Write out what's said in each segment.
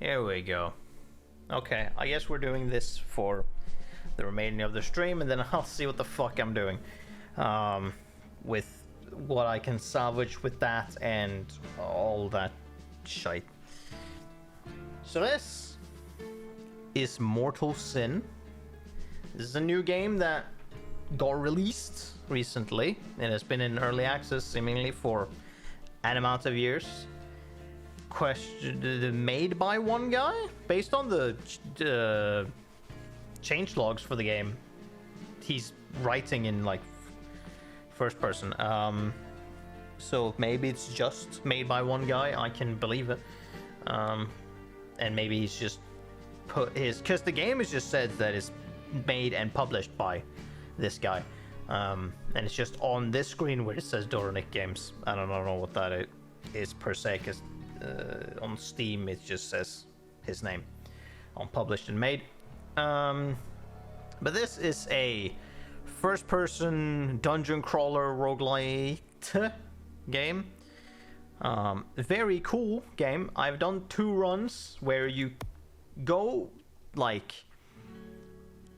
Here we go. Okay, I guess we're doing this for the remaining of the stream, and then I'll see what the fuck I'm doing with what I can salvage with that and all that shite. So this is Mortal Sin. This is a new game that got released recently. It has been in early access seemingly for an amount of years. Made by one guy based on the change logs for the game. He's writing in like first person, so maybe it's just made by one guy. I can believe it, and maybe he's just put his, because the game is just said that it's made and published by this guy, and it's just on this screen where it says Doronic Games. I don't know what that is per se, because on Steam it just says his name on published and made. But this is a first-person dungeon crawler roguelite game. Very cool game. I've done 2 runs where you go like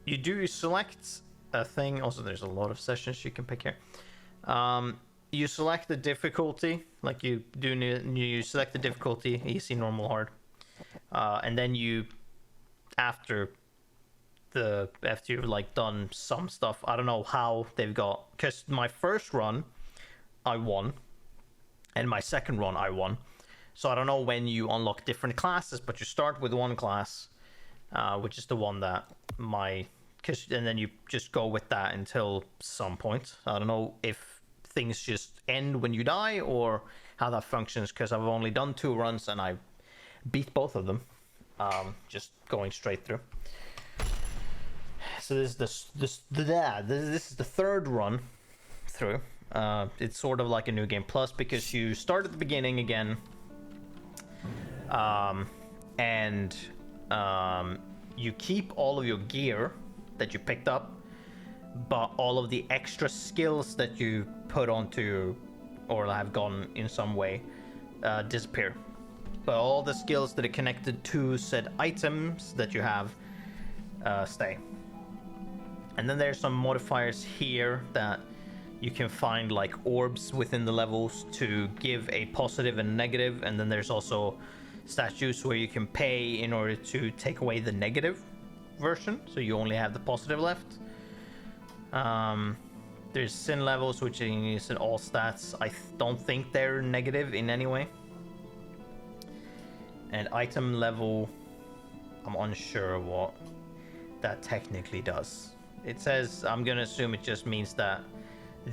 you select a thing. Also, there's a lot of sessions you can pick here. You select the difficulty, like you select the difficulty, easy, normal, hard, and then after you've like done some stuff, I don't know how they've got, because my first run I won, and my second run I won, so I don't know when you unlock different classes, but you start with one class, which is the one that and then you just go with that until some point. I don't know if things just end when you die or how that functions, because I've only done 2 runs and I beat both of them, just going straight through. So this is the 3rd run through. It's sort of like a new game plus, because you start at the beginning again, and you keep all of your gear that you picked up, but all of the extra skills that you put onto or have gone in some way disappear. But all the skills that are connected to said items that you have stay. And then there's some modifiers here that you can find, like orbs within the levels to give a positive and negative, and then there's also statues where you can pay in order to take away the negative version, so you only have the positive left. There's sin levels, which is in all stats. I don't think they're negative in any way. And item level, I'm unsure what that technically does. It says, I'm gonna assume it just means that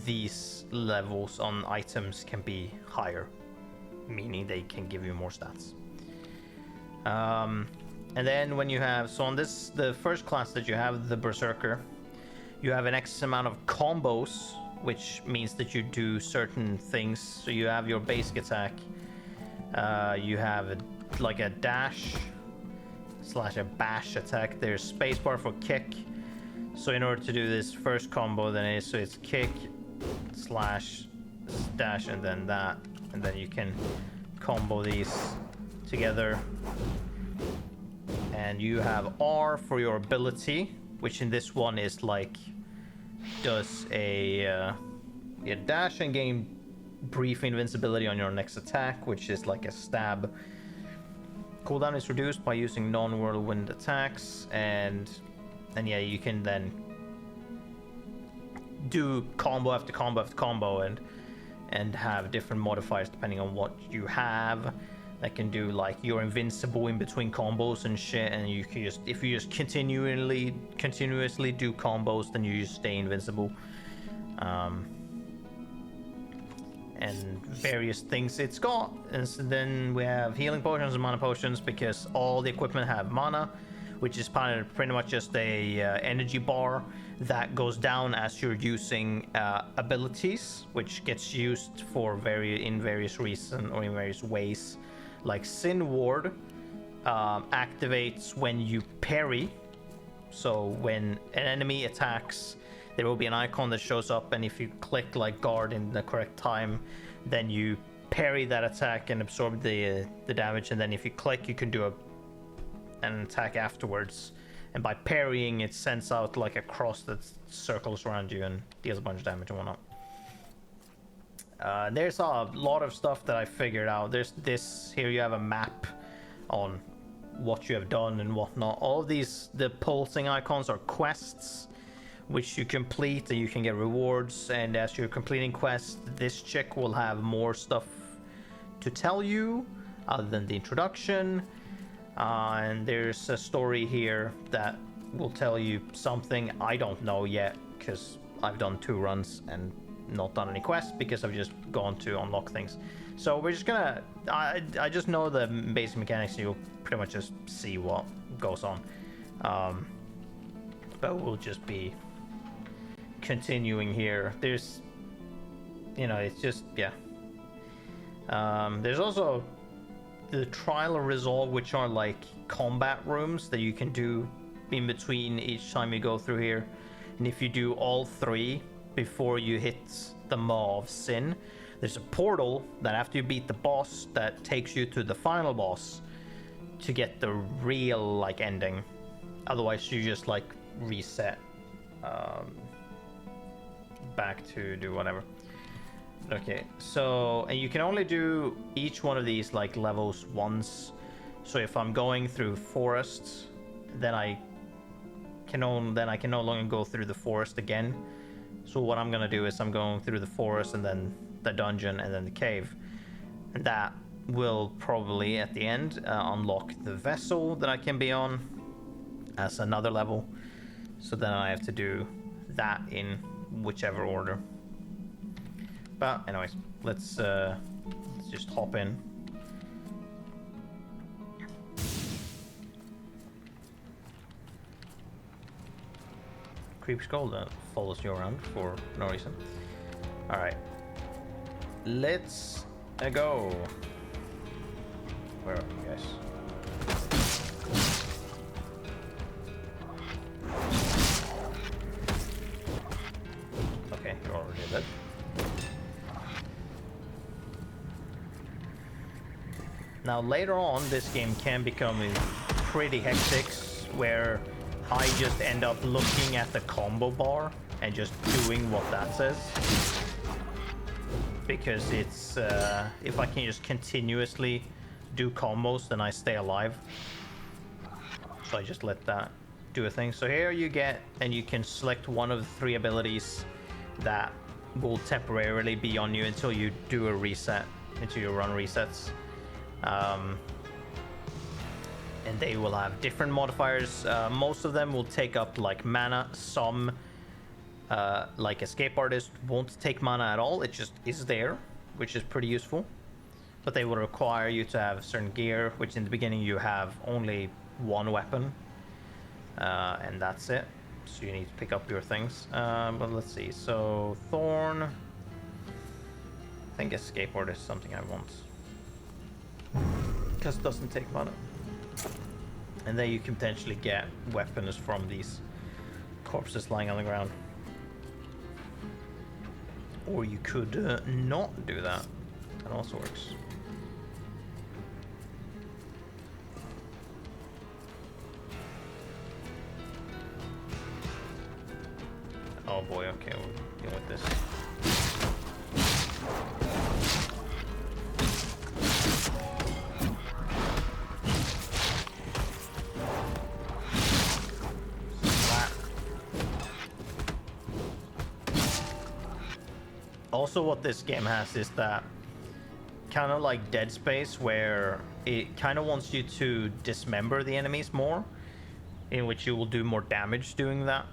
these levels on items can be higher, meaning they can give you more stats. And then when you have, so on this, the first class that you have, the Berserker, you have an X amount of combos, which means that you do certain things. So you have your basic attack, you have like a dash / a bash attack. There's spacebar for kick. So in order to do this first combo, then it's kick / dash, and then that, and then you can combo these together. And you have R for your ability, which in this one is like does a dash and gain brief invincibility on your next attack, which is like a stab. Cooldown is reduced by using non-whirlwind attacks, and yeah, you can then do combo after combo after combo and have different modifiers depending on what you have. That can do, like, you're invincible in between combos and shit, and you can just, if you just continuously do combos, then you just stay invincible. And various things it's got. And so then we have healing potions and mana potions, because all the equipment have mana, which is pretty much just a energy bar that goes down as you're using abilities, which gets used for in various reasons or in various ways. Like Sin Ward activates when you parry. So when an enemy attacks, there will be an icon that shows up, and if you click like guard in the correct time, then you parry that attack and absorb the damage. And then if you click, you can do and attack afterwards. And by parrying, it sends out like a cross that circles around you and deals a bunch of damage and whatnot. There's a lot of stuff that I figured out. There's this here. You have a map on what you have done and whatnot. All of these, the pulsing icons are quests which you complete and you can get rewards. And as you're completing quests, this chick will have more stuff to tell you other than the introduction. And there's a story here that will tell you something I don't know yet, because I've done 2 runs and not done any quests because I've just gone to unlock things. So we're just gonna, I just know the basic mechanics, and you'll pretty much just see what goes on. But we'll just be continuing here. There's, you know, it's just, yeah. There's also the trial and resolve, which are like combat rooms that you can do in between each time you go through here. And if you do all 3 before you hit the Maw of Sin, there's a portal that after you beat the boss that takes you to the final boss to get the real like ending. Otherwise you just like reset back to do whatever. Okay, so, and you can only do each one of these like levels once. So if I'm going through forests, then I can no longer go through the forest again. So what I'm gonna do is I'm going through the forest and then the dungeon and then the cave, and that will probably at the end unlock the vessel that I can be on as another level. So then I have to do that in whichever order. But anyways, let's just hop in. Creep skull that follows you around for no reason. All right, let's go. Where are you guys? Okay, you're already dead. Now later on, this game can become pretty hectic, where I just end up looking at the combo bar and just doing what that says. Because it's, if I can just continuously do combos, then I stay alive. So I just let that do a thing. So here you get, and you can select one of the 3 abilities that will temporarily be on you until you do a reset, until your run resets. And they will have different modifiers. Most of them will take up like mana. Some, like Escape Artist, won't take mana at all. It just is there, which is pretty useful. But they will require you to have certain gear, which in the beginning you have only 1 weapon. And that's it. So you need to pick up your things. But let's see. So Thorn. I think Escape Artist is something I want, because it doesn't take mana. And then you can potentially get weapons from these corpses lying on the ground. Or you could not do that. That also works. Oh boy, okay, we'll deal with this. Also, what this game has is that kind of like Dead Space, where it kind of wants you to dismember the enemies more, in which you will do more damage doing that.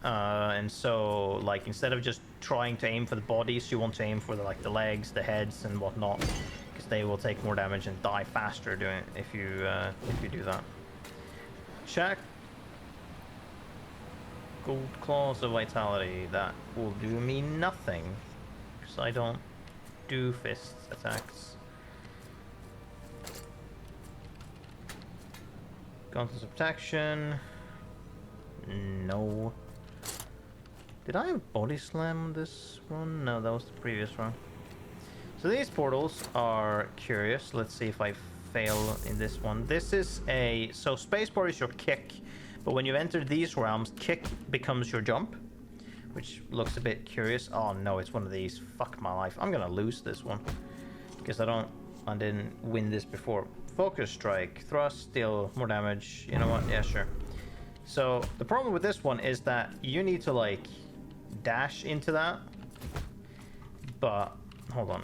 And so, like, instead of just trying to aim for the bodies, you want to aim for the legs, the heads, and whatnot, because they will take more damage and die faster doing it if you do that. Check. Gold claws of vitality. That will do me nothing, because I don't do fist attacks. Gauntlets of protection. No. Did I have body slam on this one? No, that was the previous one. So these portals are curious. Let's see if I fail in this one. This is a... So spacebar is your kick, but when you enter these realms, kick becomes your jump, which looks a bit curious. Oh no, it's one of these. Fuck my life. I'm gonna lose this one because I didn't win this before. Focus strike, thrust, deal more damage. You know what? Yeah, sure. So the problem with this one is that you need to like dash into that. But hold on.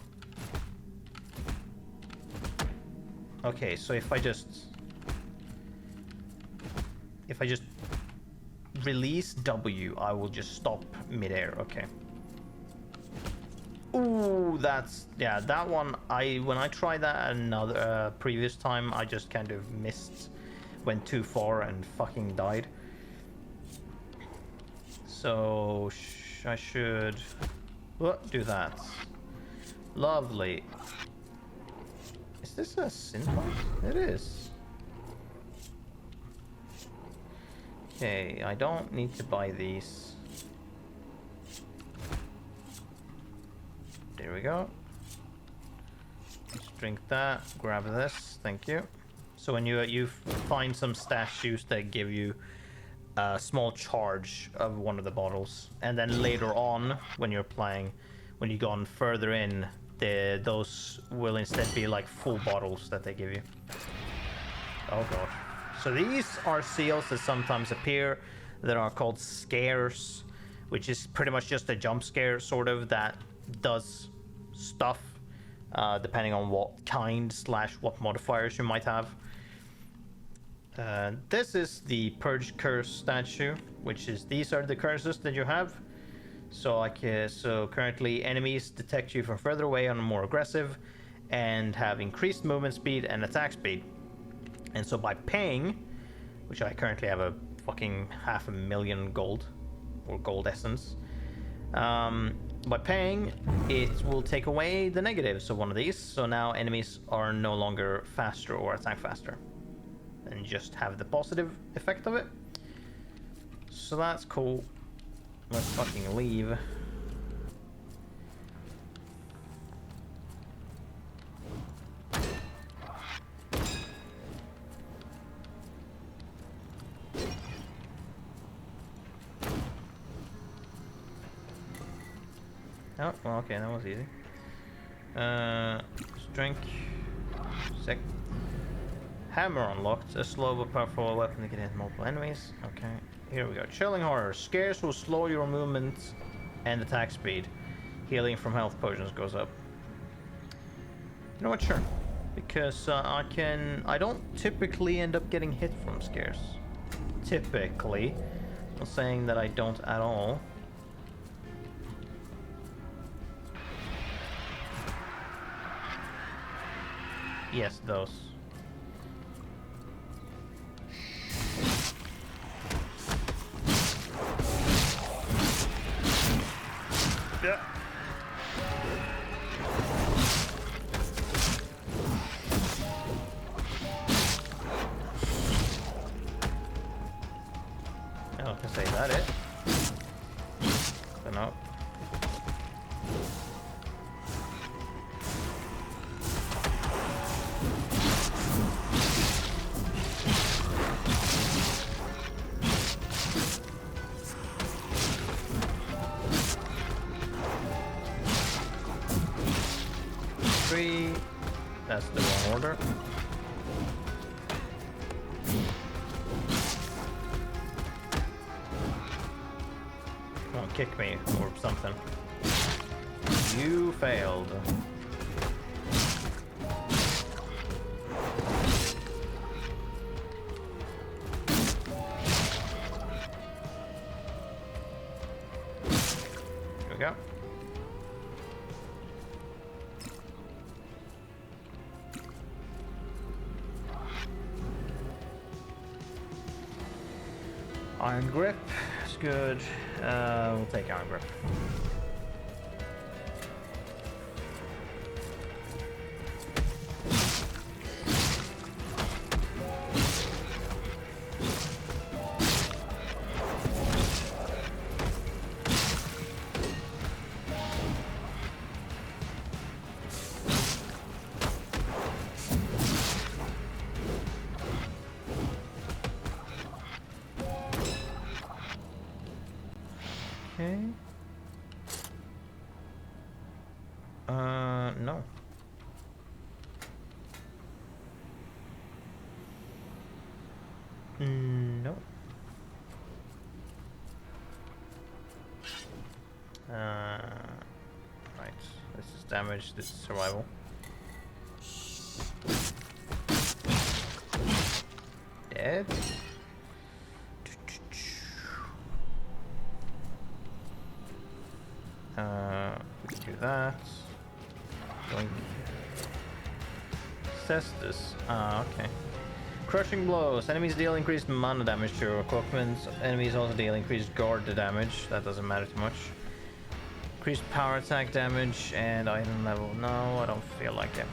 Okay, so if I just release W, I will just stop midair. Okay. Ooh, that's, yeah, that one, when I tried that another previous time, I just kind of missed, went too far and fucking died. So I should do that. Lovely. Is this a synth? It is. Okay, I don't need to buy these. There we go. Let's drink that. Grab this. Thank you. So when you find some statues that give you a small charge of one of the bottles, and then later on when you're playing, when you go on further in, those will instead be like full bottles that they give you. Oh god. So these are seals that sometimes appear that are called scares, which is pretty much just a jump scare sort of that does stuff depending on what kind / what modifiers you might have. This is the Purge Curse statue, which is, these are the curses that you have. So so currently enemies detect you from further away and are more aggressive and have increased movement speed and attack speed. And so by paying, which I currently have a fucking 500,000 gold or gold essence, by paying it will take away the negatives of one of these. So now enemies are no longer faster or attack faster, and just have the positive effect of it. So that's cool. Let's fucking leave. Oh, well, okay, that was easy. Let's drink. Sick. Hammer unlocked. A slow but powerful weapon that can hit multiple enemies. Okay. Here we go. Chilling Horror. Scares will slow your movement and attack speed. Healing from health potions goes up. You know what? Sure. Because I don't typically end up getting hit from scares. Typically. I'm not saying that I don't at all. Yes, those. Yeah. I was gonna say, is that it? But no. That's the wrong order. Come on, kick me or something. You failed. Here we go. Iron Grip is good. We'll take Iron Grip. Okay. No. No. Right. This is damage, this is survival. Dead. We can do that. Doink. Cestus. Ah, okay. Crushing blows. Enemies deal increased mana damage to your equipment. Enemies also deal increased guard damage. That doesn't matter too much. Increased power attack damage and item level. No, I don't feel like it.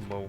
Whoa.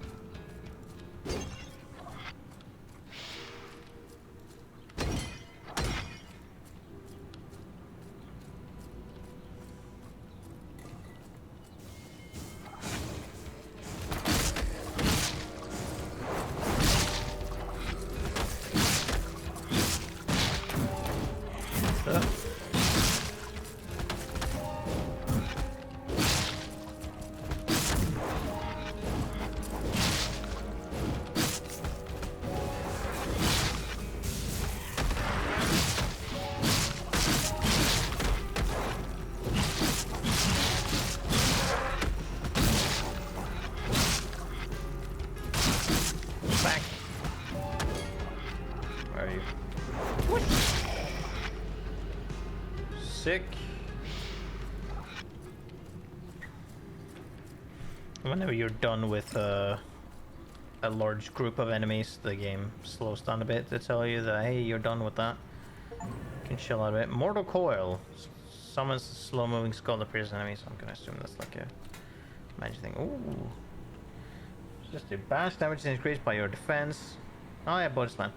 Back. Where are you? What? Sick. Whenever you're done with a large group of enemies, the game slows down a bit to tell you that, hey, you're done with that. You can chill out a bit. Mortal Coil. Summons slow-moving skull appears enemies. I'm gonna assume that's like a magic thing. Ooh. Just do bash damage is increased by your defense. Oh yeah, body slam.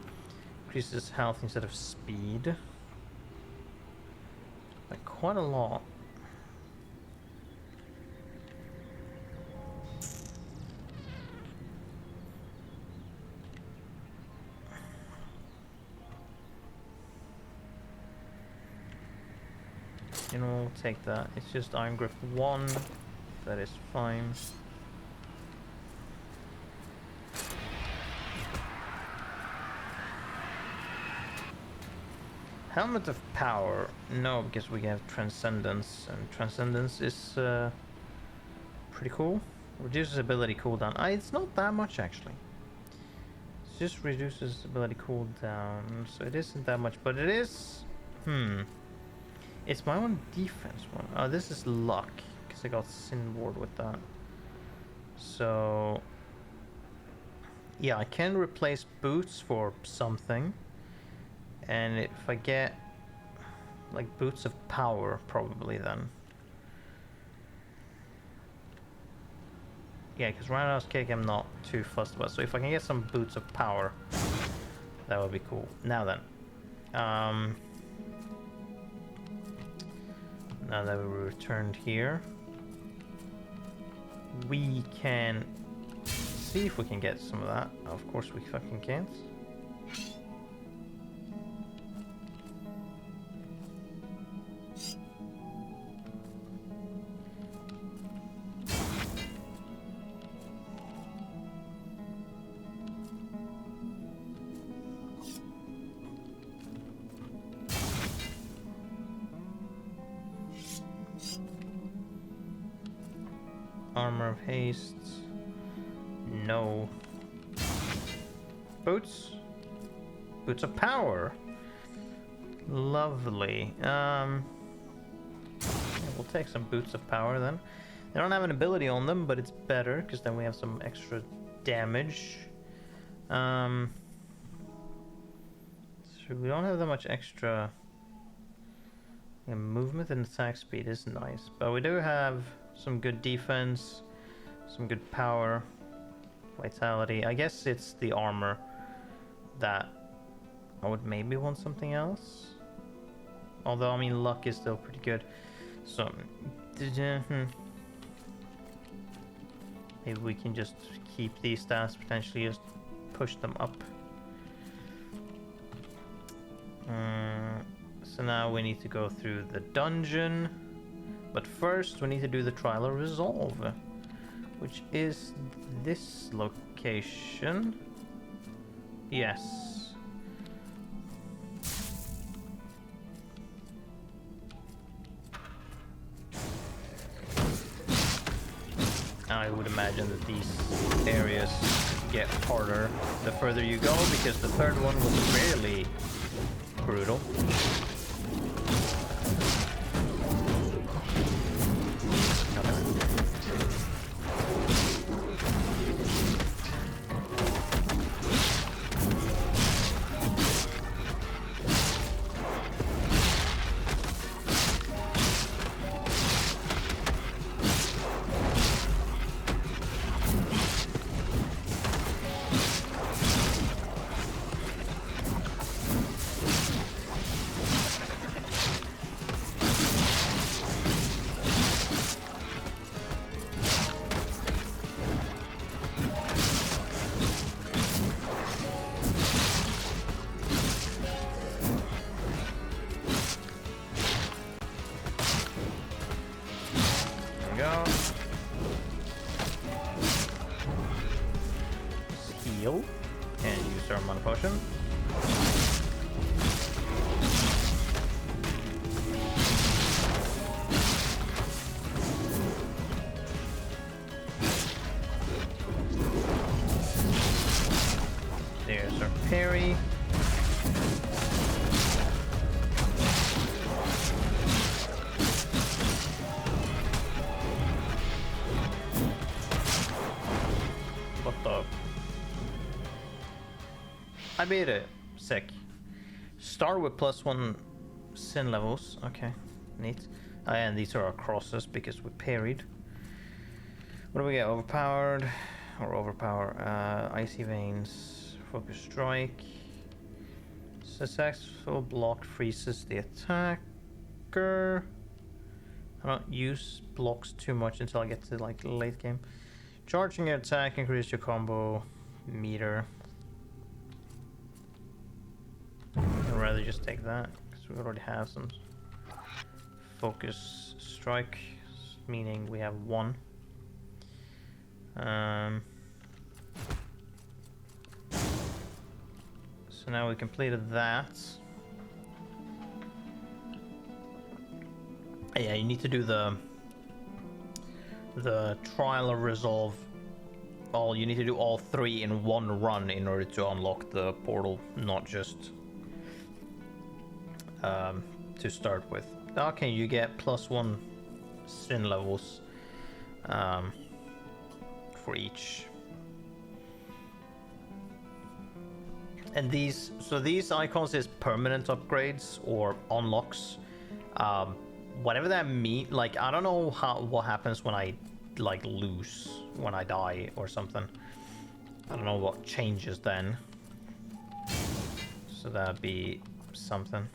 Increases health instead of speed. Like quite a lot. You know, we'll take that. It's just Iron Grip 1. That is fine. Helmet of Power. No, because we have Transcendence. And Transcendence is pretty cool. Reduces ability cooldown. It's not that much actually. It just reduces ability cooldown. So it isn't that much. But it is... It's my own defense one. Oh, this is luck, because I got Sin Ward with that. So... yeah, I can replace boots for something. And if I get... like, boots of power, probably then. Yeah, because Roundhouse Kick I'm not too fussed about. So if I can get some boots of power, that would be cool. Now then. Now that we returned here, we can see if we can get some of that. Of course we fucking can't. Armor of Haste. No. Boots. Boots of Power. Lovely. Yeah, we'll take some Boots of Power then. They don't have an ability on them, but it's better because then we have some extra damage. So we don't have that much extra. Yeah, movement and attack speed is nice, but we do have some good defense, some good power, vitality. I guess it's the armor that I would maybe want something else. Although, I mean, luck is still pretty good. So, Maybe we can just keep these stats, potentially just push them up. So now we need to go through the dungeon. But first we need to do the trial of resolve, which is this location. Yes. I would imagine that these areas get harder the further you go, because the third one was really brutal. Heal and use our mana potion. There's our parry. What the? I made it. Sick. Start with +1 sin levels. Okay, neat. And these are our crosses because we parried. What do we get? Overpowered or overpower? Icy veins. Focus strike. Successful block freezes the attacker. I don't use blocks too much until I get to like late game. Charging your attack increases your combo meter. I'd rather just take that because we already have some focus strike, meaning we have one. So now we completed that. Yeah, you need to do the trial of resolve. All you need to do all three in one run in order to unlock the portal, not just to start with. Okay, you get +1 sin levels for each. And these icons is permanent upgrades or unlocks. Whatever that means, like I don't know what happens when I like lose, when I die or something. I don't know what changes then. So that'd be something.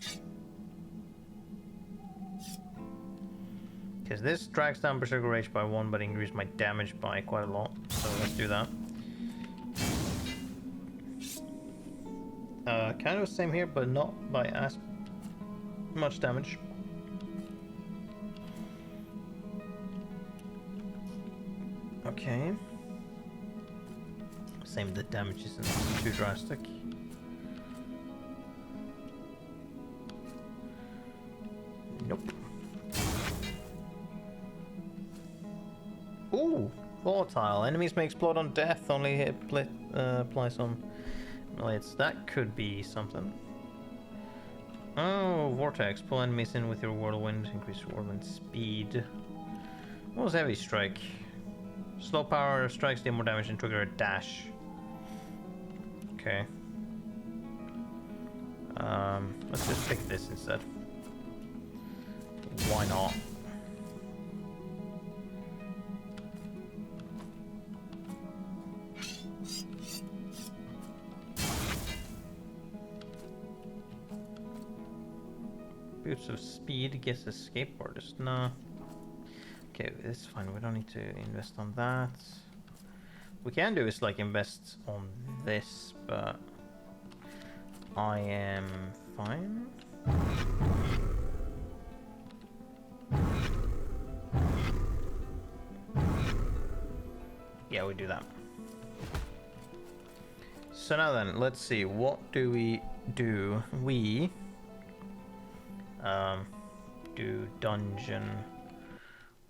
Because this drags down Berserker Rage by 1, but increases my damage by quite a lot. So let's do that. Kind of the same here, but not by as much damage. Okay. Same, the damage isn't too drastic. Nope. Ooh, volatile. Enemies may explode on death. Only hit applies on blades. That could be something. Oh, vortex. Pull enemies in with your whirlwind. Increase whirlwind speed. What was heavy strike? Slow power strikes deal more damage and trigger a dash. Okay. Let's just pick this instead. Why not? Boots of speed gets a skateboardist. No. Okay, it's fine. We don't need to invest on that. we can do is like invest on this, but I am fine. Yeah, we do that. So now then, let's see, what do we do? We do dungeon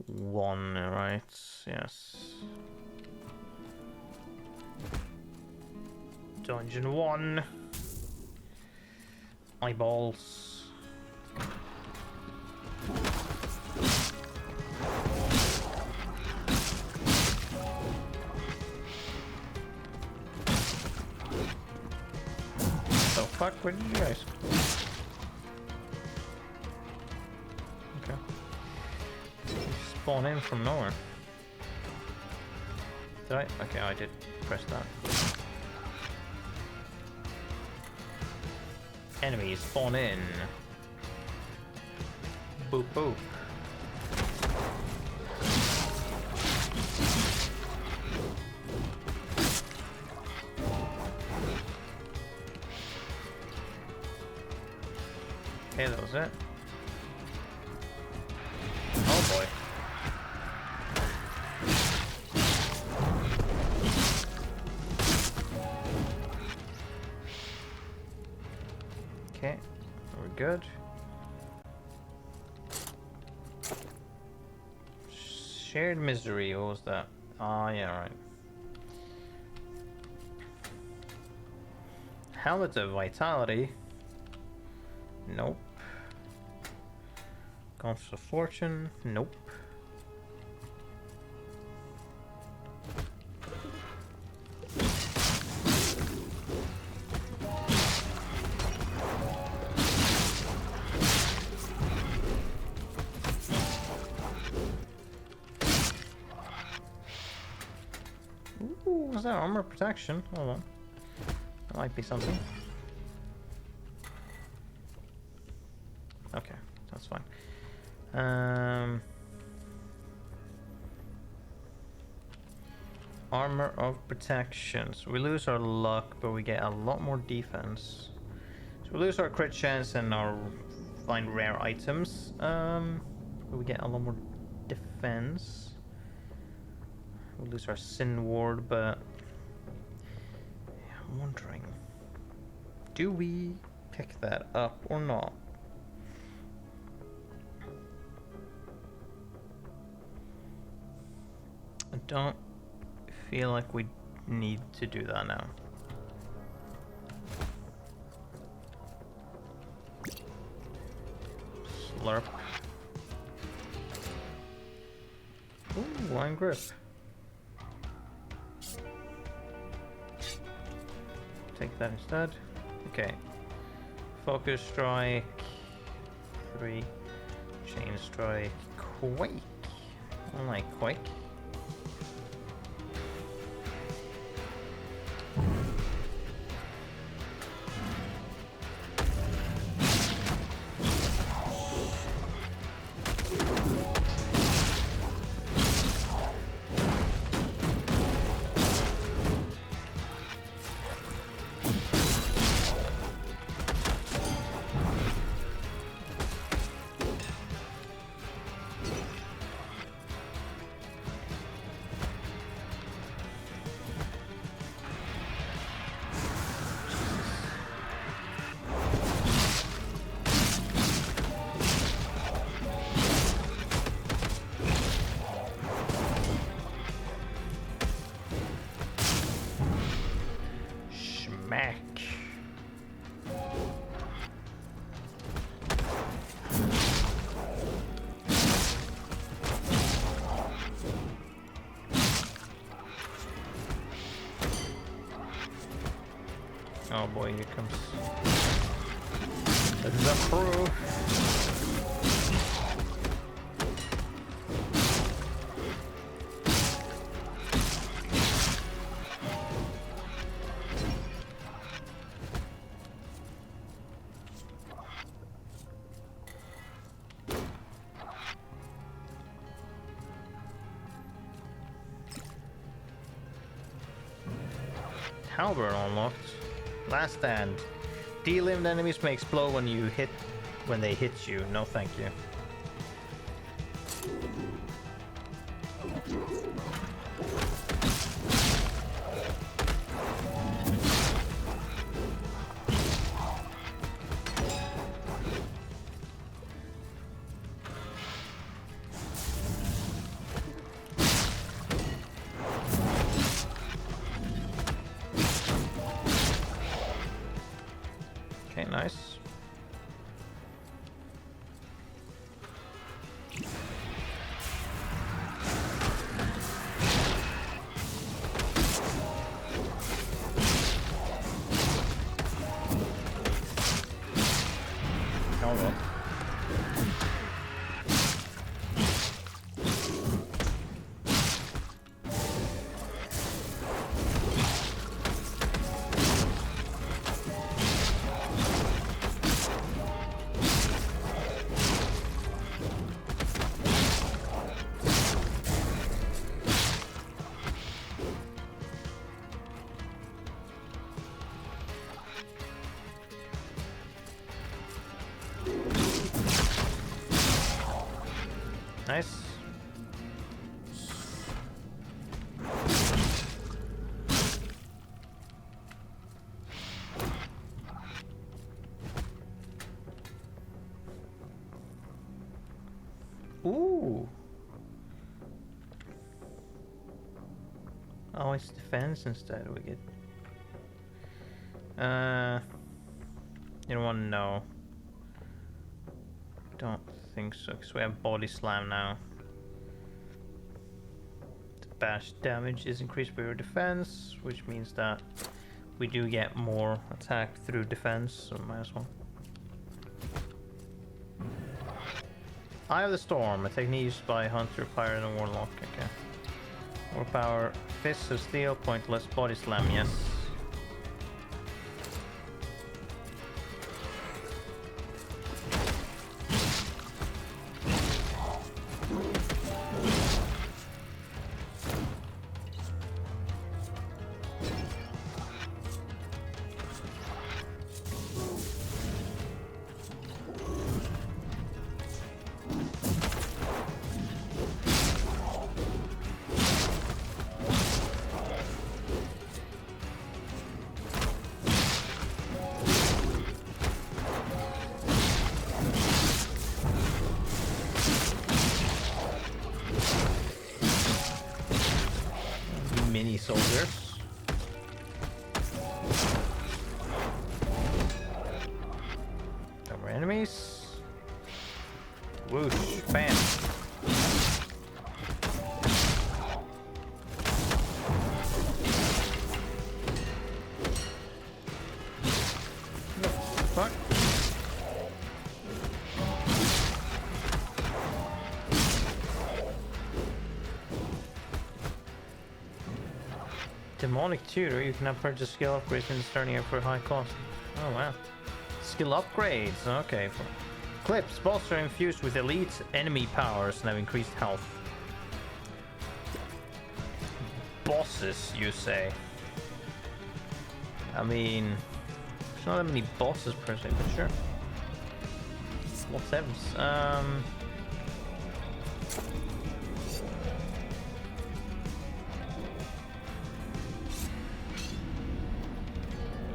1, right? Yes. Dungeon 1. Eyeballs. The fuck? Where did you guys? Okay. You spawn in from nowhere. Did I? Okay, I did press that. Enemies spawn in. Boop boop. Okay, that was it. Oh boy. Okay, we're good. Shared misery, what was that? Ah, yeah, right. Helmet of vitality. Nope. Compass of fortune. Nope. Ooh, was that armor protection? Hold on. That might be something. Okay, that's fine. Armor of protection. So we lose our luck, but we get a lot more defense. So we lose our crit chance and our find rare items. But we get a lot more defense. We lose our sin ward, but I'm wondering, do we pick that up or not? I don't feel like we need to do that now. Slurp. Ooh, wine grip. Take that instead. Okay. Focus strike. 3. Chain strike. Quake. I like Quake. Oh boy, here comes the crew. Halberd unlocked. Last stand. Delimbed enemies may explode when they hit you. No thank you. Okay, nice. Oh well. Nice. Ooh. Oh, it's defense instead we get. You don't want to know. Don't think so, because we have body slam now. The bash damage is increased by your defense, which means that we do get more attack through defense, so might as well. Eye of the Storm, a technique used by Hunter, Pirate, and Warlock. Okay. More power, Fists of Steel, pointless, body slam, yes. Mini soldiers. Cover enemies. Whoosh, bam. Fuck. Demonic Tutor, you can now purchase skill upgrades in starting out for a high cost. Oh wow. Skill upgrades, okay. Clips, bolts are infused with elite enemy powers and have increased health. Bosses, you say? I mean, there's not that many bosses per se, but sure. What's else?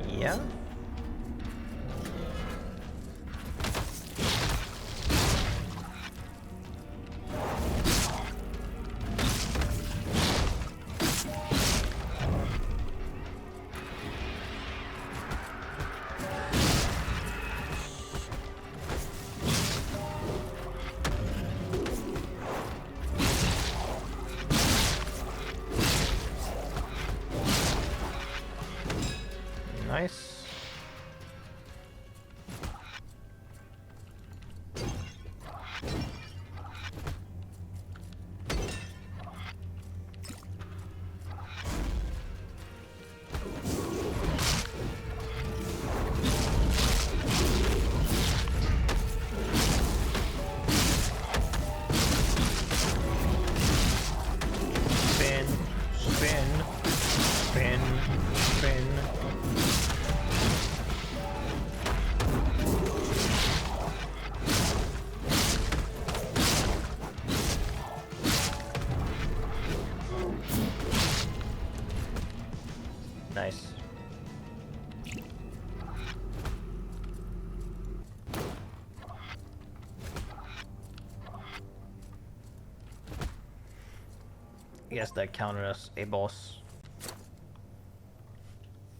Yeah. I guess that counted as a boss.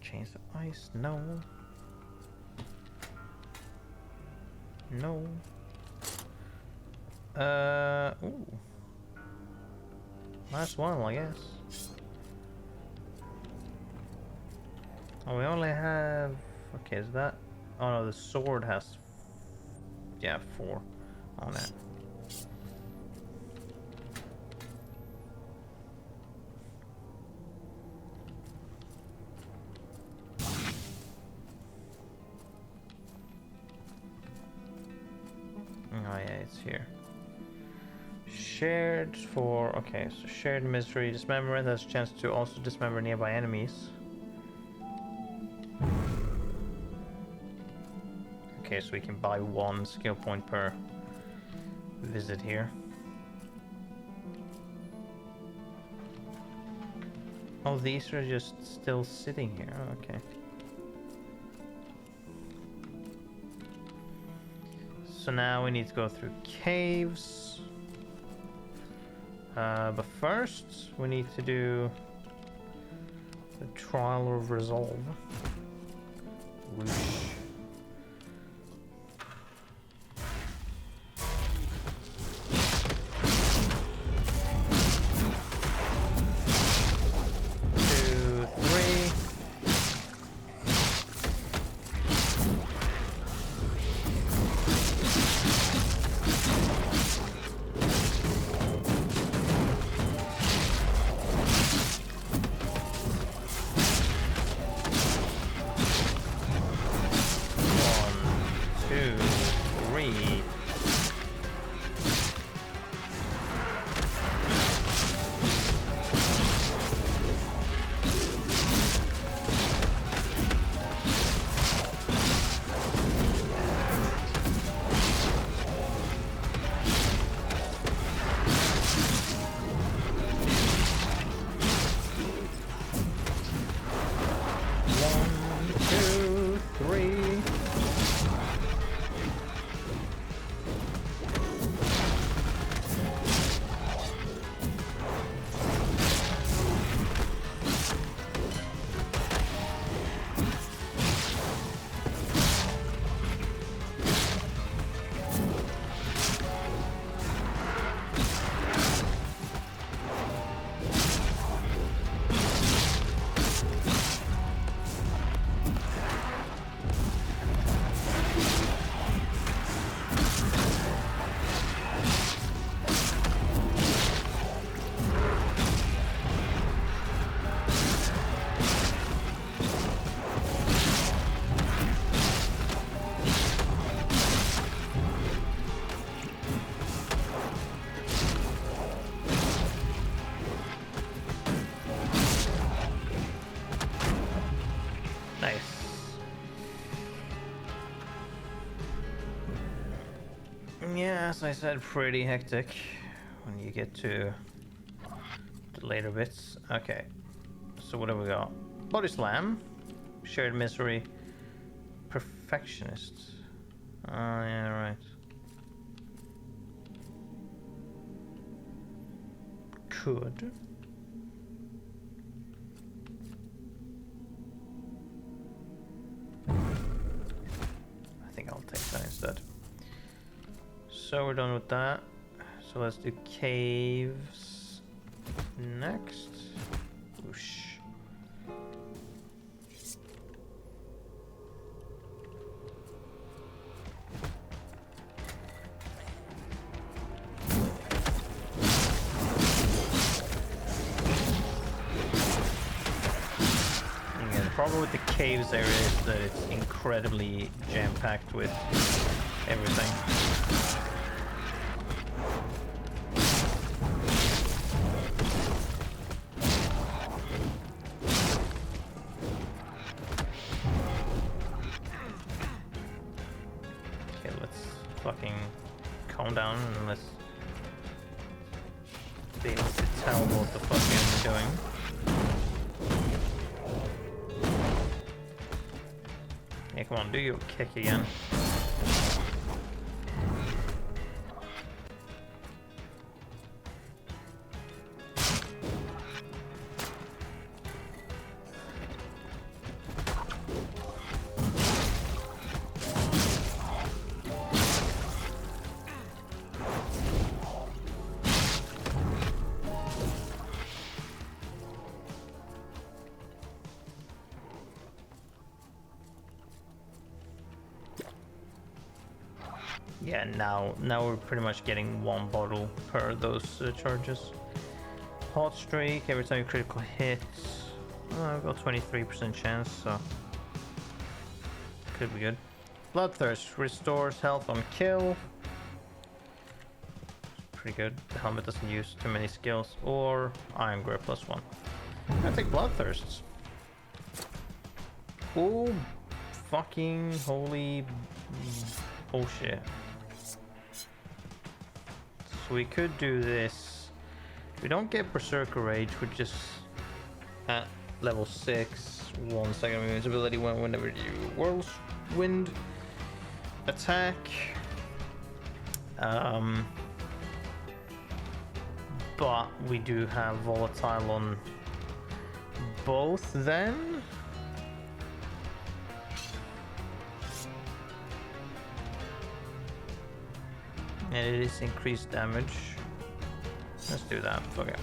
Chains of ice, no. No. Ooh. Last one, I guess. Oh, we only have... Okay, is that... Oh no, the sword has... Yeah, 4 on it. Oh yeah, it's here. Shared for... Okay, so shared misery. Dismemberment has a chance to also dismember nearby enemies. Okay, so we can buy 1 skill point per visit here. Oh, these are just still sitting here. Oh, okay. So now we need to go through caves. But first, we need to do the Trial of Resolve. Whoosh. Yeah, as I said, pretty hectic when you get to the later bits. Okay, so what have we got? Body Slam, Shared Misery, Perfectionist. Oh, yeah, right. Could. I think I'll take that instead. So we're done with that. So let's do caves next. Whoosh. Yeah, the problem with the caves area is that it's incredibly jam-packed with everything. Fucking calm down and let's be able to tell what the fuck I'm doing. Yeah, come on, do your kick again. Yeah, now we're pretty much getting 1 bottle per those charges. Hot streak, every time you critical hits. I've got 23% chance, so could be good. Bloodthirst restores health on kill. Pretty good. The helmet doesn't use too many skills. Or Iron Grip +1. I'm gonna take Bloodthirsts. Oh, fucking holy bullshit. So we could do this. We don't get Berserker Rage, which is at level 6. 1 second of invincibility whenever you whirlwind attack. But we do have volatile on both then. And it is increased damage. Let's do that. Fuck it.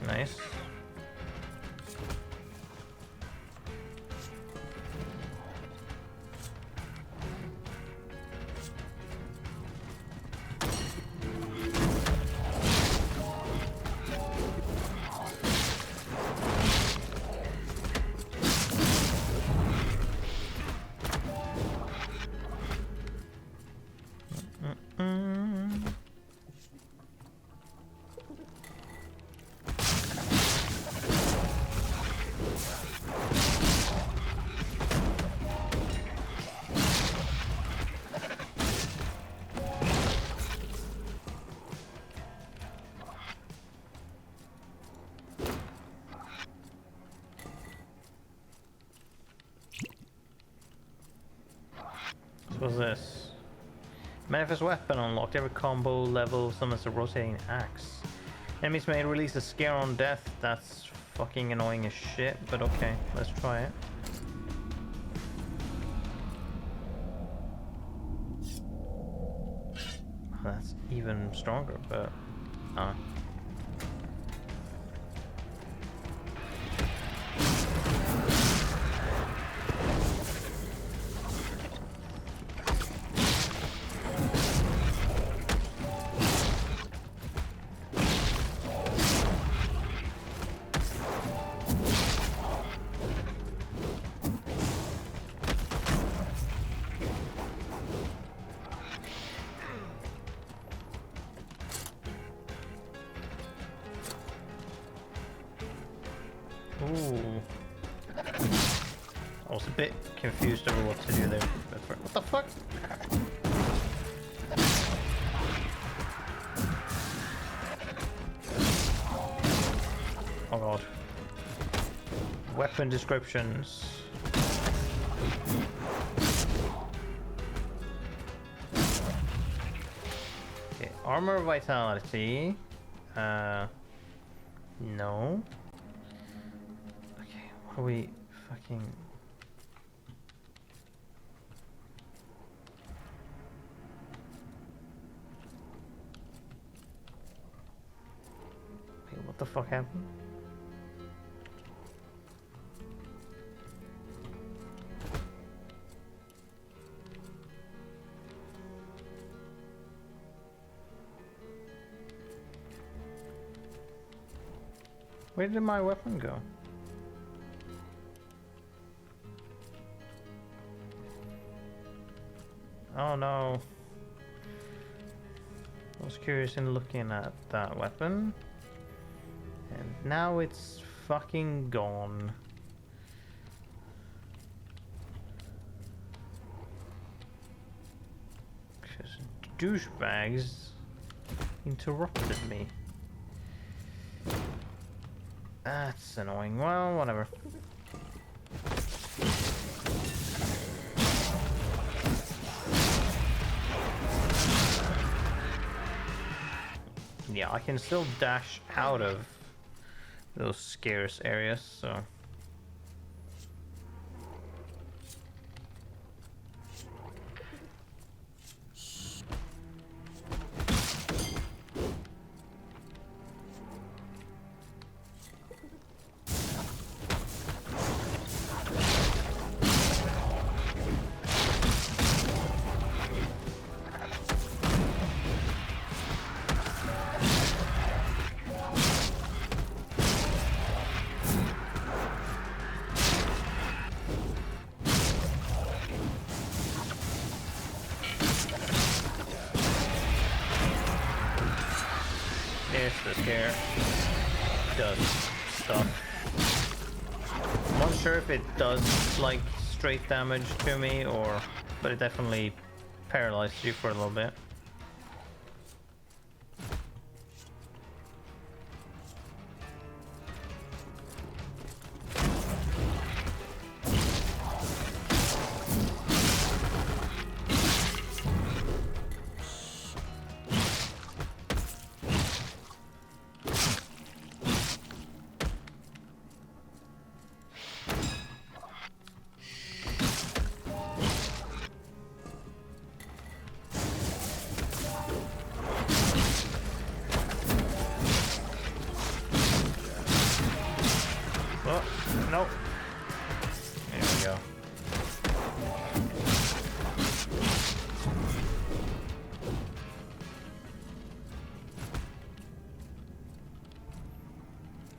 Nice. What's this? Manifest weapon unlocked. Every combo level summons a rotating axe. Enemies may release a scare on death. That's fucking annoying as shit, but okay, let's try it. That's even stronger, but ooh. I was a bit confused over what to do there. What the fuck? Oh god. Weapon descriptions. Okay, armor vitality. No. Okay, what are we fucking... Wait, what the fuck happened? Where did my weapon go? Oh no. I was curious in looking at that weapon. And now it's fucking gone. Because douchebags interrupted me. That's annoying. Well, whatever. Yeah, I can still dash out of those scarce areas, so... There's the scare. Does stuff. I'm not sure if it does like straight damage to me or, but it definitely paralyzes you for a little bit. Nope. There we go.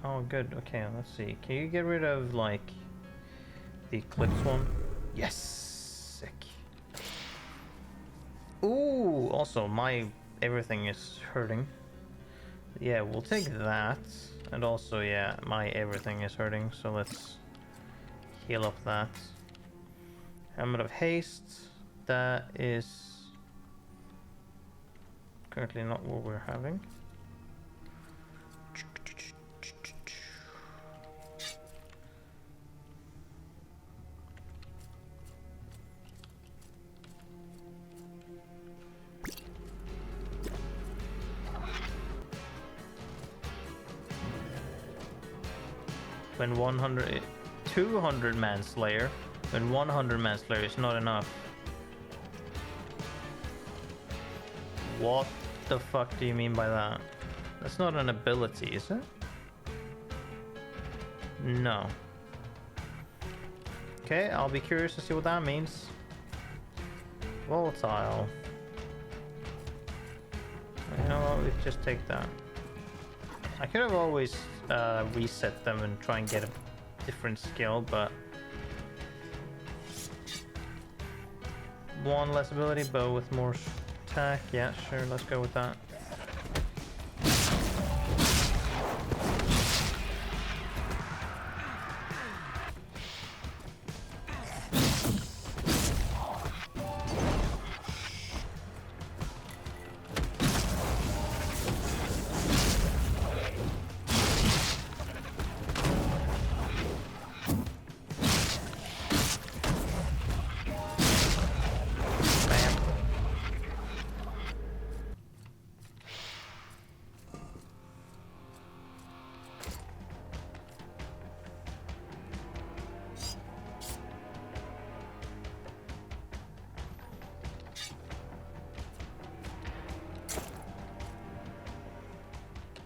Oh, good. Okay, let's see. Can you get rid of, like, the Eclipse one? Yes! Sick. Ooh! Also, my everything is hurting. Yeah, we'll take that. And also, yeah, my everything is hurting, so let's heal up that. Helmet of Haste, that is currently not what we're having. When 200 Manslayer. When 100 Manslayer is not enough. What the fuck do you mean by that? That's not an ability, is it? No. Okay, I'll be curious to see what that means. Volatile. You know what, we just take that. I could have always reset them and try and get a different skill, but one less ability but with more attack. Yeah, sure, let's go with that.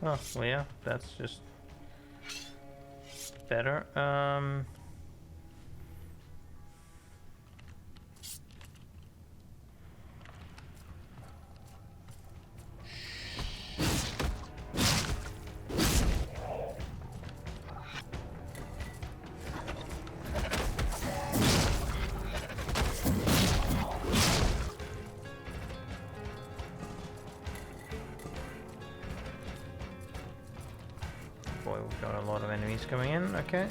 Oh, well, yeah, that's just better. Boy, we've got a lot of enemies coming in, okay.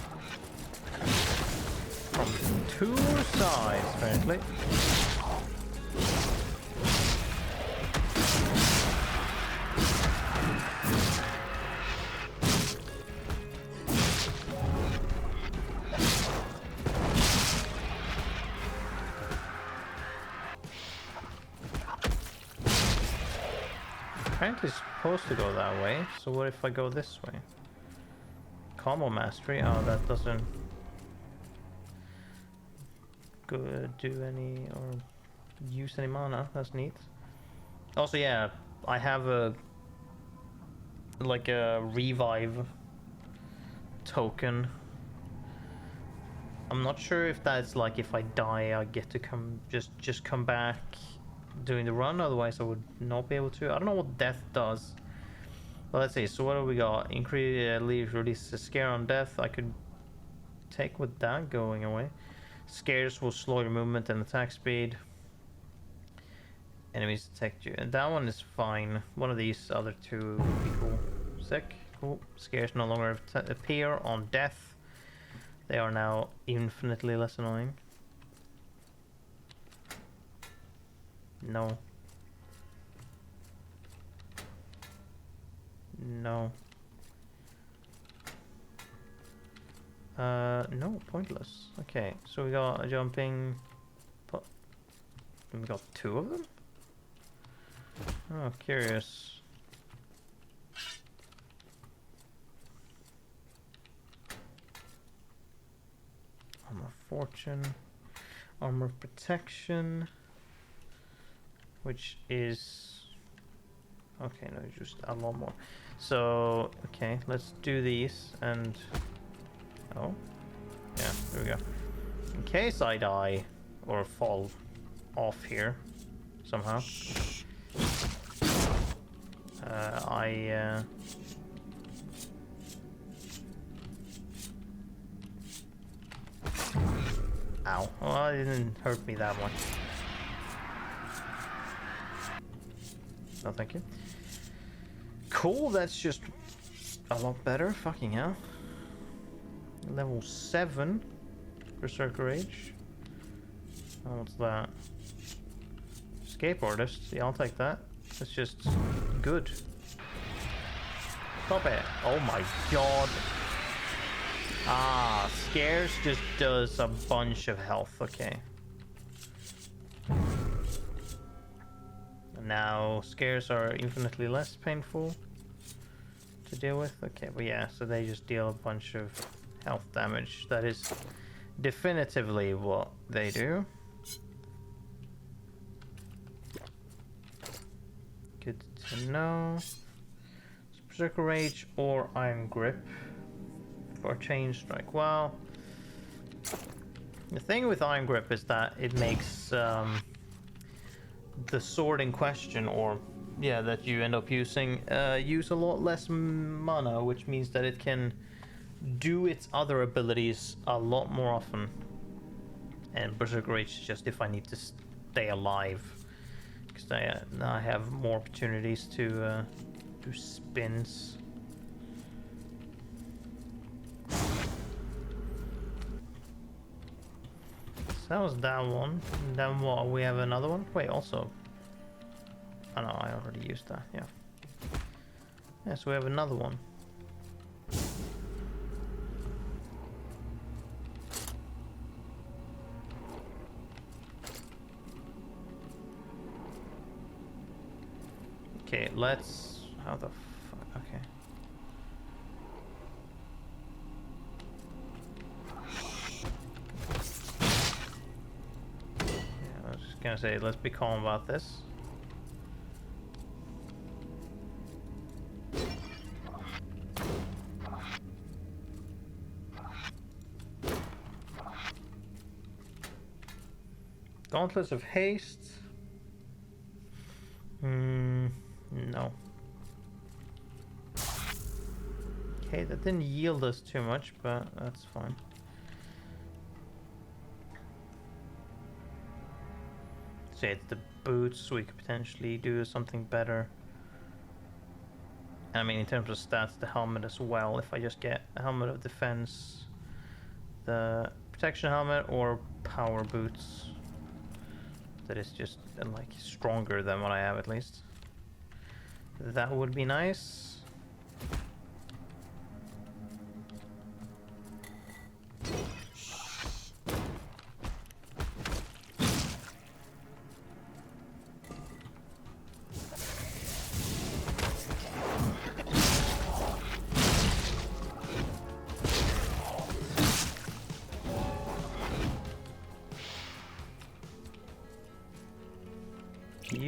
From two sides, apparently. apparently supposed to go that way, so what if I go this way? Combo mastery? Oh, that doesn't do any or use any mana. That's neat. Also, yeah, I have a like a revive token. I'm not sure if that's like if I die I get to come just come back doing the run, otherwise I would not be able to. I don't know what death does. But let's see, so what do we got? Increase release a scare on death. I could take with that going away. Scares will slow your movement and attack speed. Enemies detect you, and that one is fine. One of these other two would be cool. Sick, cool. Scares no longer appear on death. They are now infinitely less annoying. No. No. No, pointless. Okay, so we got a jumping... We got two of them? Oh, curious. Armor Fortune. Armor Protection. Which is... Okay, no, just a lot more. So, okay, let's do these and... Oh. Yeah, there we go. In case I die or fall off here somehow. Ow. Well, it didn't hurt me that much. No, thank you. Cool, that's just a lot better. Fucking hell. Level 7 Berserker Rage. Oh, what's that? Escape Artist. Yeah, I'll take that. It's just good. Stop it. Oh my god. Ah, Scares just does a bunch of health. Okay. And now Scares are infinitely less painful to deal with. Okay, but yeah, so they just deal a bunch of health damage. That is definitively what they do. Good to know. Berserker Rage or Iron Grip for Chain Strike. Well, the thing with Iron Grip is that it makes the sword in question, or yeah, that you end up using, use a lot less mana, which means that it can do its other abilities a lot more often. And Berserker Rage is just if I need to stay alive, because I have more opportunities to do spins. So that was that one. And then what? We have another one. Wait, also. Oh no, I already used that. Yeah. Yeah, so we have another one. Okay, let's... How the fuck? Okay. Yeah, I was just gonna say, let's be calm about this. Gauntlets of Haste. No. Okay, that didn't yield us too much, but that's fine. Say it's the boots, we could potentially do something better. I mean, in terms of stats, the helmet as well. If I just get a helmet of defense, the protection helmet, or power boots, that is just like stronger than what I have at least. That would be nice.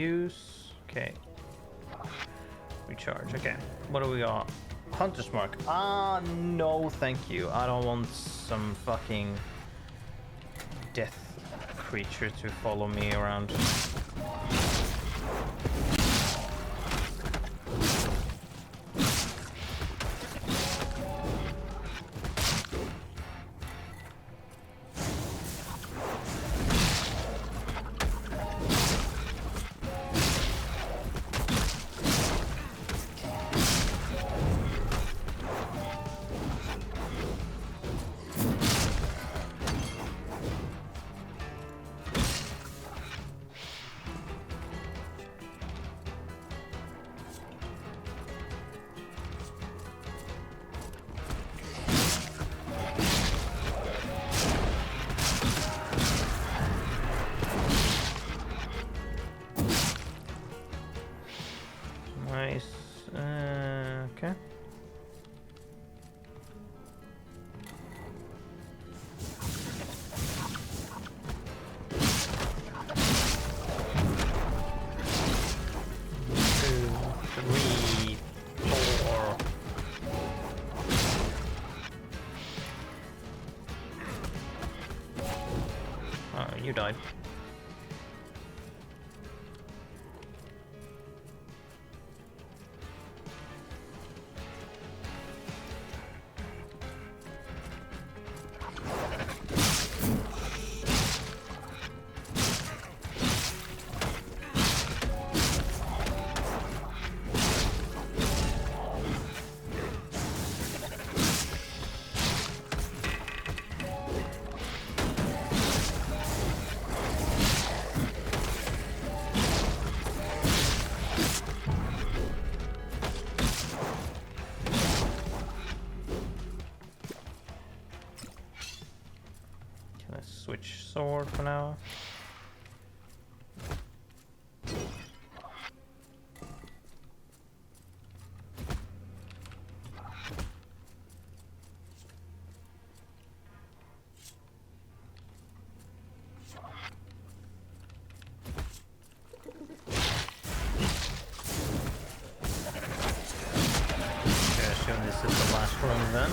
use. Okay. Recharge. Okay. What do we got? Hunter's Mark. Ah, no, thank you. I don't want some fucking death creature to follow me around. Nice. Okay. Two, three, four. Oh, you died. Let's switch sword for now. Okay, I assume this is the last room then.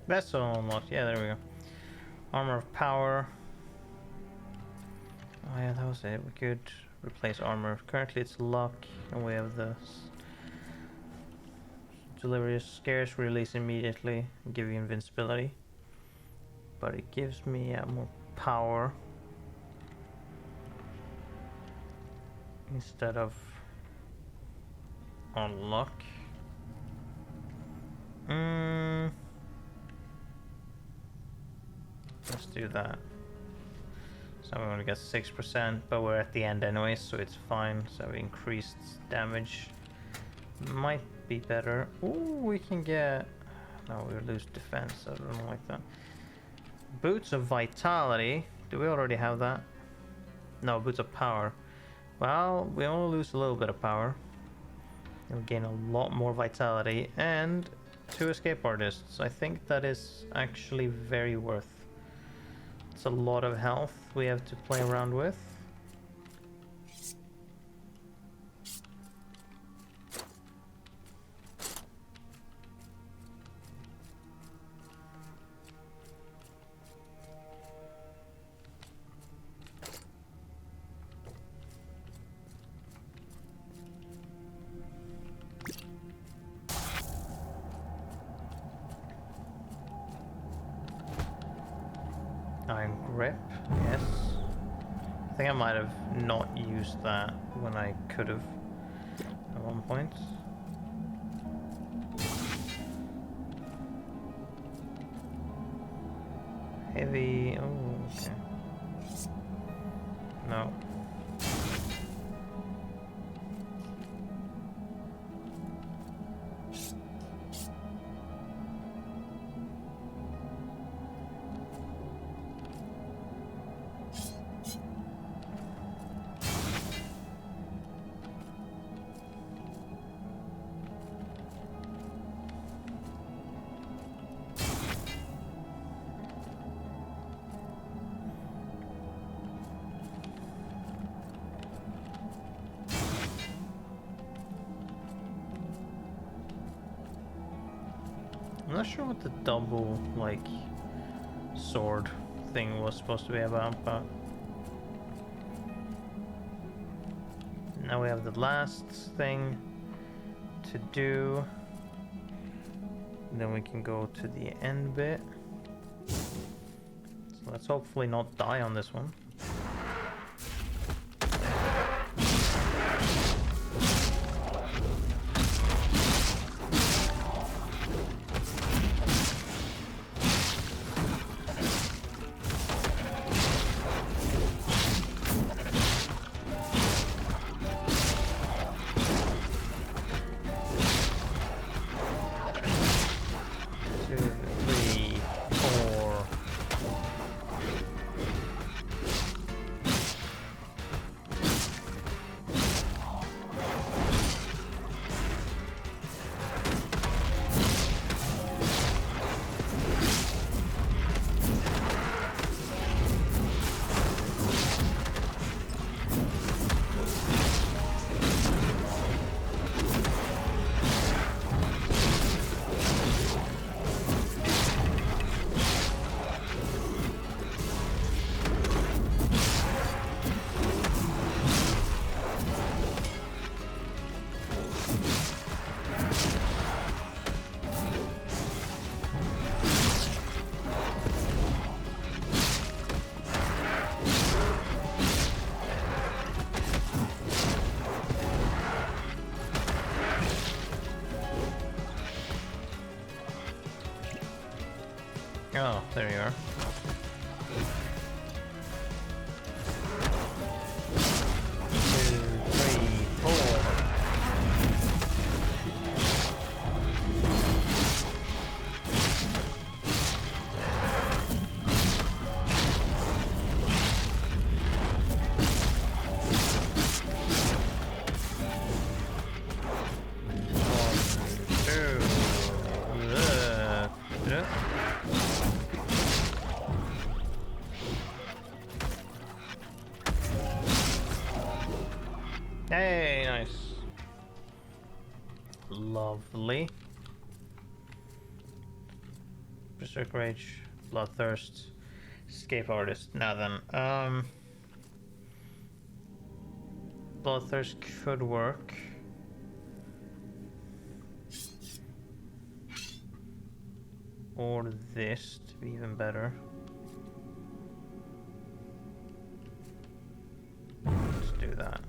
Vessel unlocked. Yeah, there we go. Armor of power. Oh yeah, that was it. We could replace armor. Currently it's luck, and we have the delivery is scarce, release immediately, give you invincibility. But it gives me more power instead of on luck. Let's do that. So we're gonna get 6%, but we're at the end anyway, so it's fine. So we increased damage. Might be better. Ooh, we can get... No, we lose defense. I don't like that. Boots of Vitality. Do we already have that? No, Boots of Power. Well, we only lose a little bit of power. We'll gain a lot more Vitality. And 2 Escape Artists. I think that is actually very worth. It's a lot of health we have to play around with. Iron grip, yes. I think I might have not used that when I could have at one point. Heavy, oh, okay. No. I'm not sure what the double, like, sword thing was supposed to be about, but now we have the last thing to do. Then we can go to the end bit. So let's hopefully not die on this one. Oh, there you are. Hey, nice. Lovely. Berserk Rage, Bloodthirst, Escape Artist. Now then, Bloodthirst could work. Or this to be even better. Let's do that.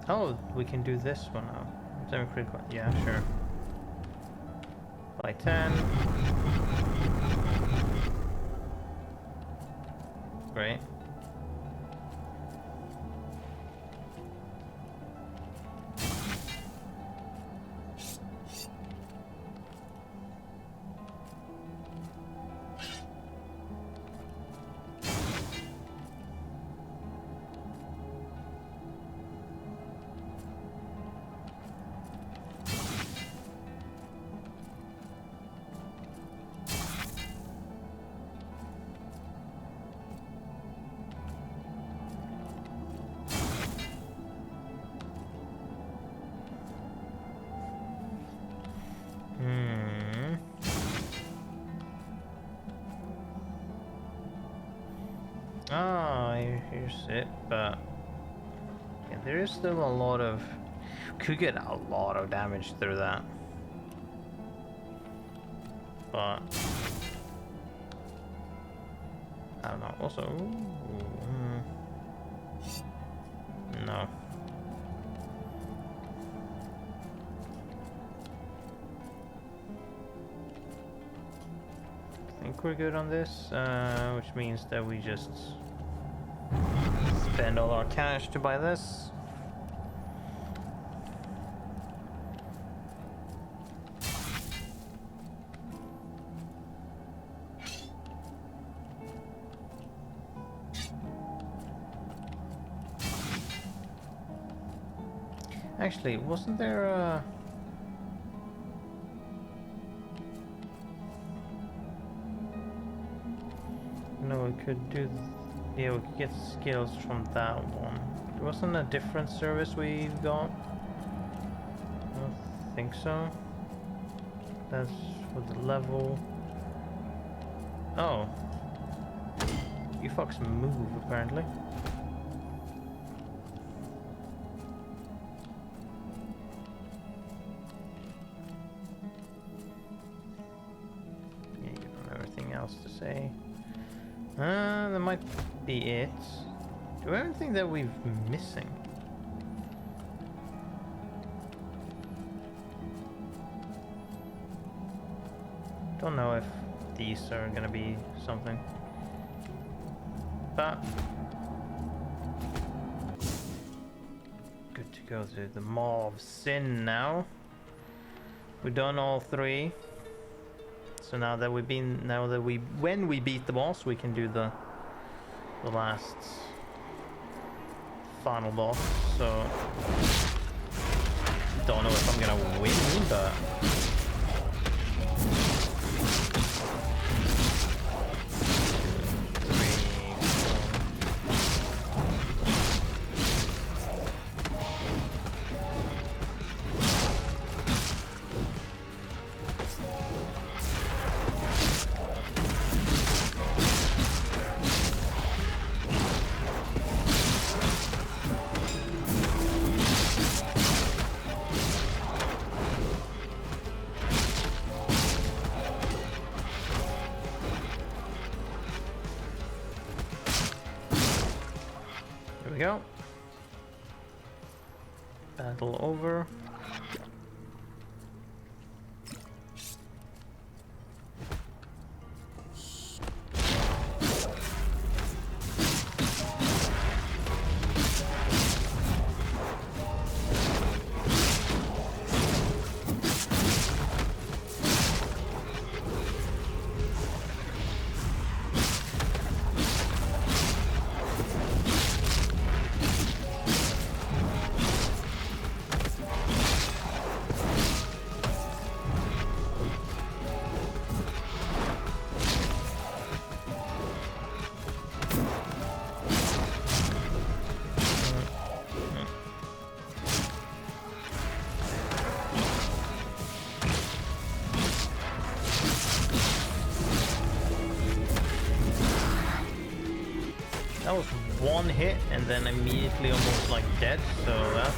Oh, we can do this one now. Yeah, sure. By 10. Great. Ah, here's it, but yeah, there is still a lot of... Could get a lot of damage through that. But I don't know. Also, no. I think we're good on this, which means that we just spend all our cash to buy this. Actually, wasn't there a... No, we could do... Yeah, we could get skills from that one. There wasn't a different service we got? I don't think so. That's for the level... Oh. You fucks move, apparently. To say. That might be it. Do we have anything that we're missing? Don't know if these are gonna be something. But good to go to the Maw of Sin now. We've done all three. So now that when we beat the boss, we can do the last final boss. So don't know if I'm gonna win, but we go. Battle over. That was one hit and then immediately almost like dead, so that's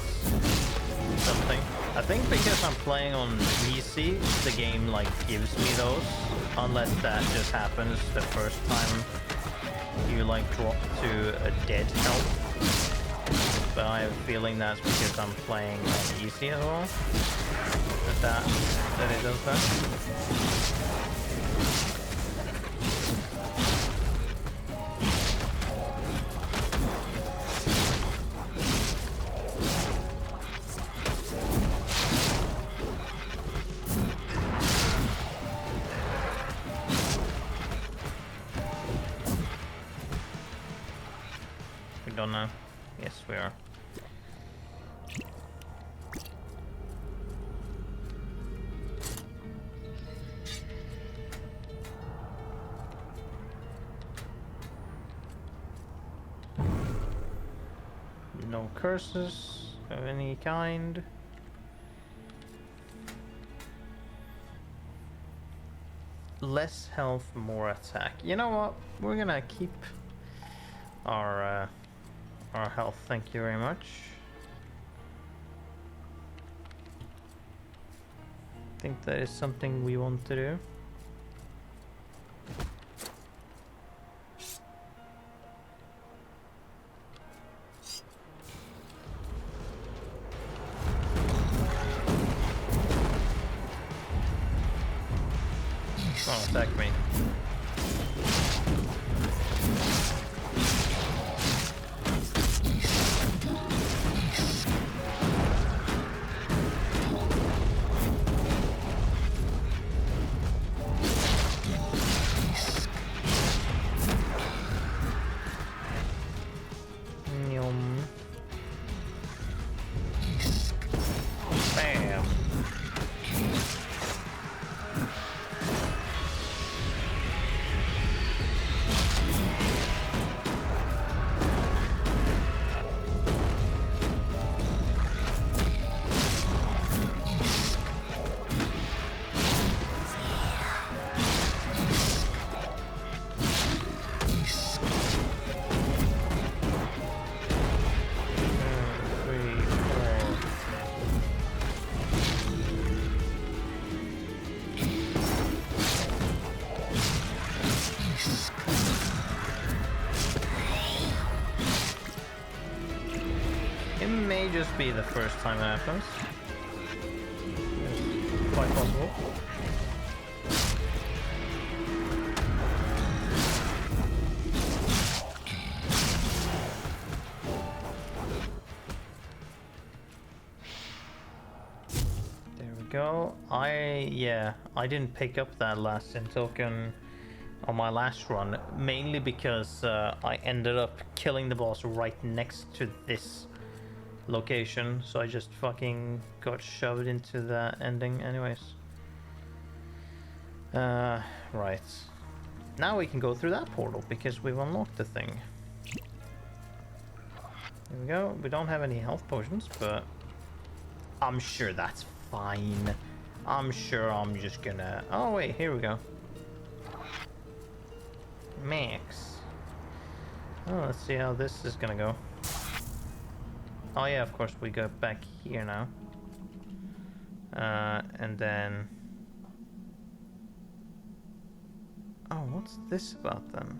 something. I think because I'm playing on PC, the game like gives me those, unless that just happens the first time you like drop to a dead health. But I have a feeling that's because I'm playing on easy as well. That it does that. Don't know. Yes, we are. No curses of any kind. Less health, more attack. You know what? We're gonna keep our health, thank you very much. think that is something we want to do. Oh, attack me. Bam. May just be the first time it happens. It's quite possible. There we go. I didn't pick up that last sin token on my last run, mainly because I ended up killing the boss right next to this location, so I just fucking got shoved into the ending anyways. Right. Now we can go through that portal because we've unlocked the thing. There we go. We don't have any health potions, but I'm sure that's fine. I'm sure I'm just gonna... Oh wait, here we go. Max. Oh, let's see how this is gonna go. Oh yeah, of course we go back here now. And then... Oh, what's this about then?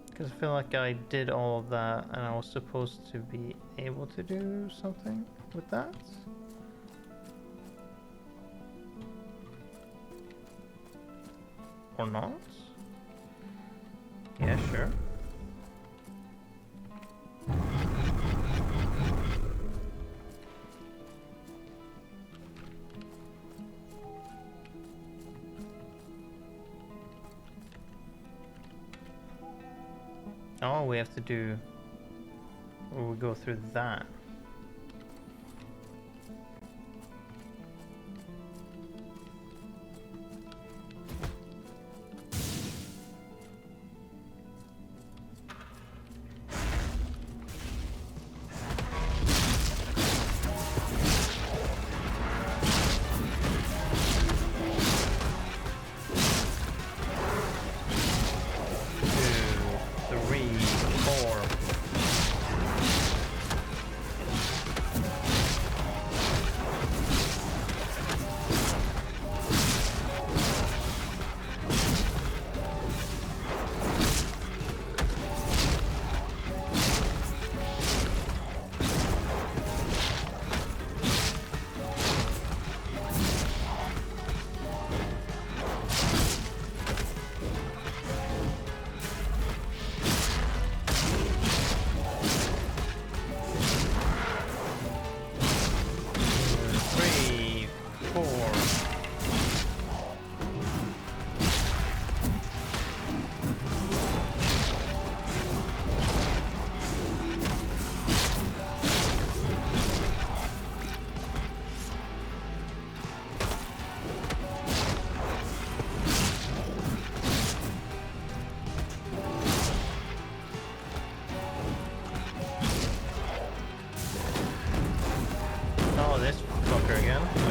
Because I feel like I did all of that and I was supposed to be able to do something with that. Or not? Yeah, sure. Oh, we have to do... Or we go through that.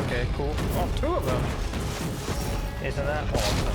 Okay, cool. Oh, two of them! Isn't that awesome?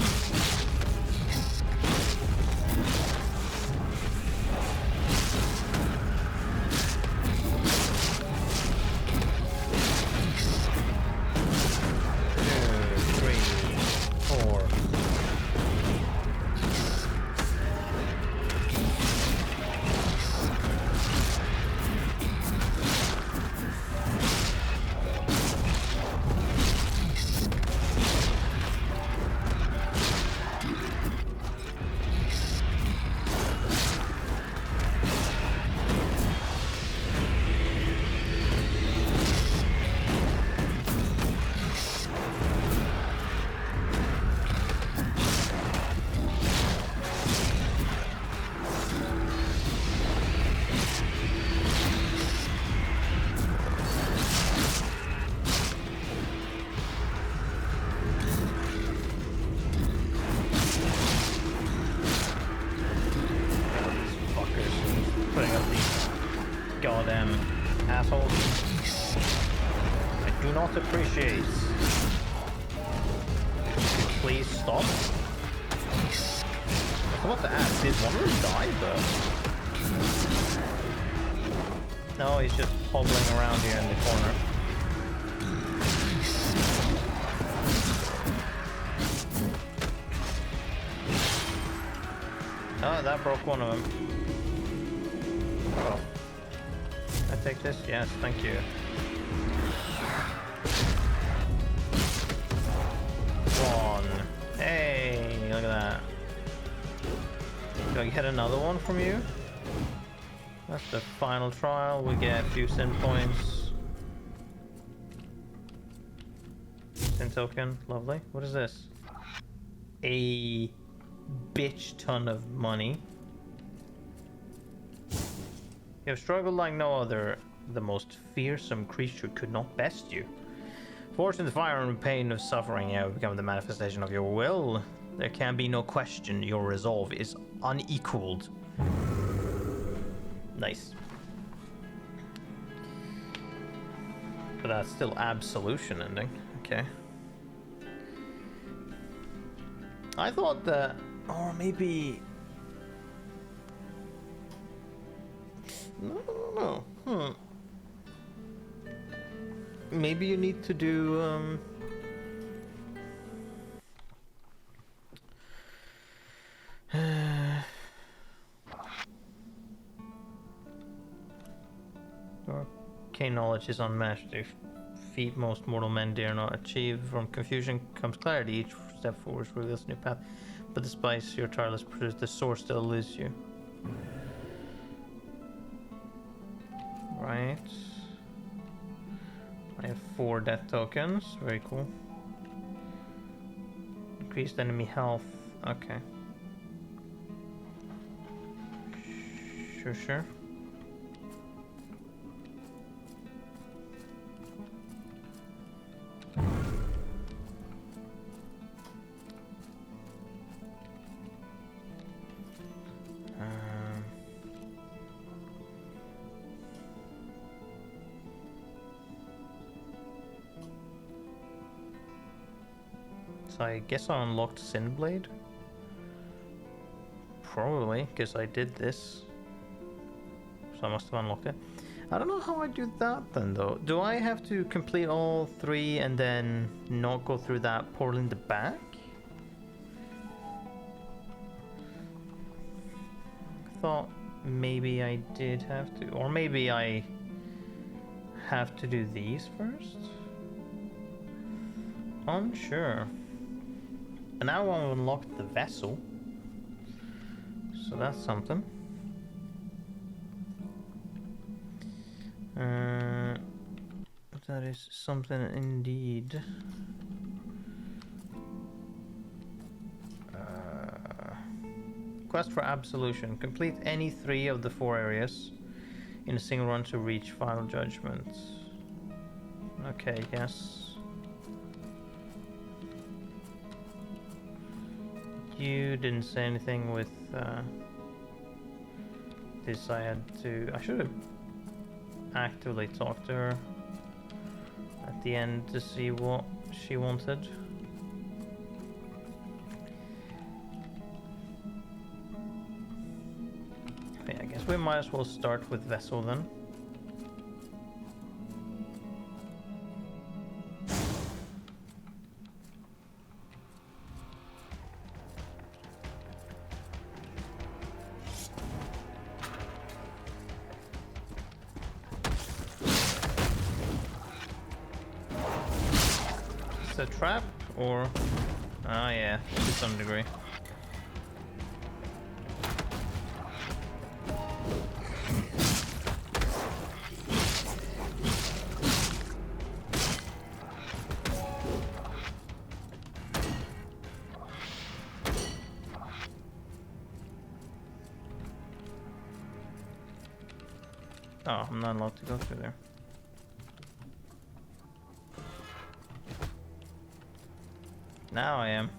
Assholes. I do not appreciate. Please stop. I thought to ask, did one of them die though? No, he's just hobbling around here in the corner. Oh, that broke one of them. Oh. I take this? Yes, thank you. One. Hey, look at that. Do I get another one from you? That's the final trial. We get a few sin points. Sin token. Lovely. What is this? A bitch ton of money. You have struggled like no other. The most fearsome creature could not best you. Forged in the fire and pain of suffering, you have become the manifestation of your will. There can be no question your resolve is unequaled. Nice. But that's still absolution ending. Okay. I thought that... Or maybe... No. Maybe you need to do... Arcane knowledge is unmatched. The feat most mortal men dare not achieve. From confusion comes clarity. Each step forward reveals a new path. But despite your tireless pursuit, the source still eludes you. Right. I have 4 death tokens. Very cool. Increased enemy health. Okay. Sure. So I guess I unlocked Sinblade? Probably, because I did this. So I must have unlocked it. I don't know how I do that then though. Do I have to complete all 3 and then not go through that portal in the back? I thought maybe I did have to, or maybe I have to do these first? Unsure. And now I've unlocked the vessel. So that's something. That is something indeed. Quest for absolution. Complete any 3 of the 4 areas in a single run to reach final judgment. Okay, yes. You didn't say anything with this. I should have actively talked to her at the end to see what she wanted. Okay, I guess we might as well start with Vessel then. A trap or yeah, to some degree. Oh, I'm not allowed to go through there. Now I am.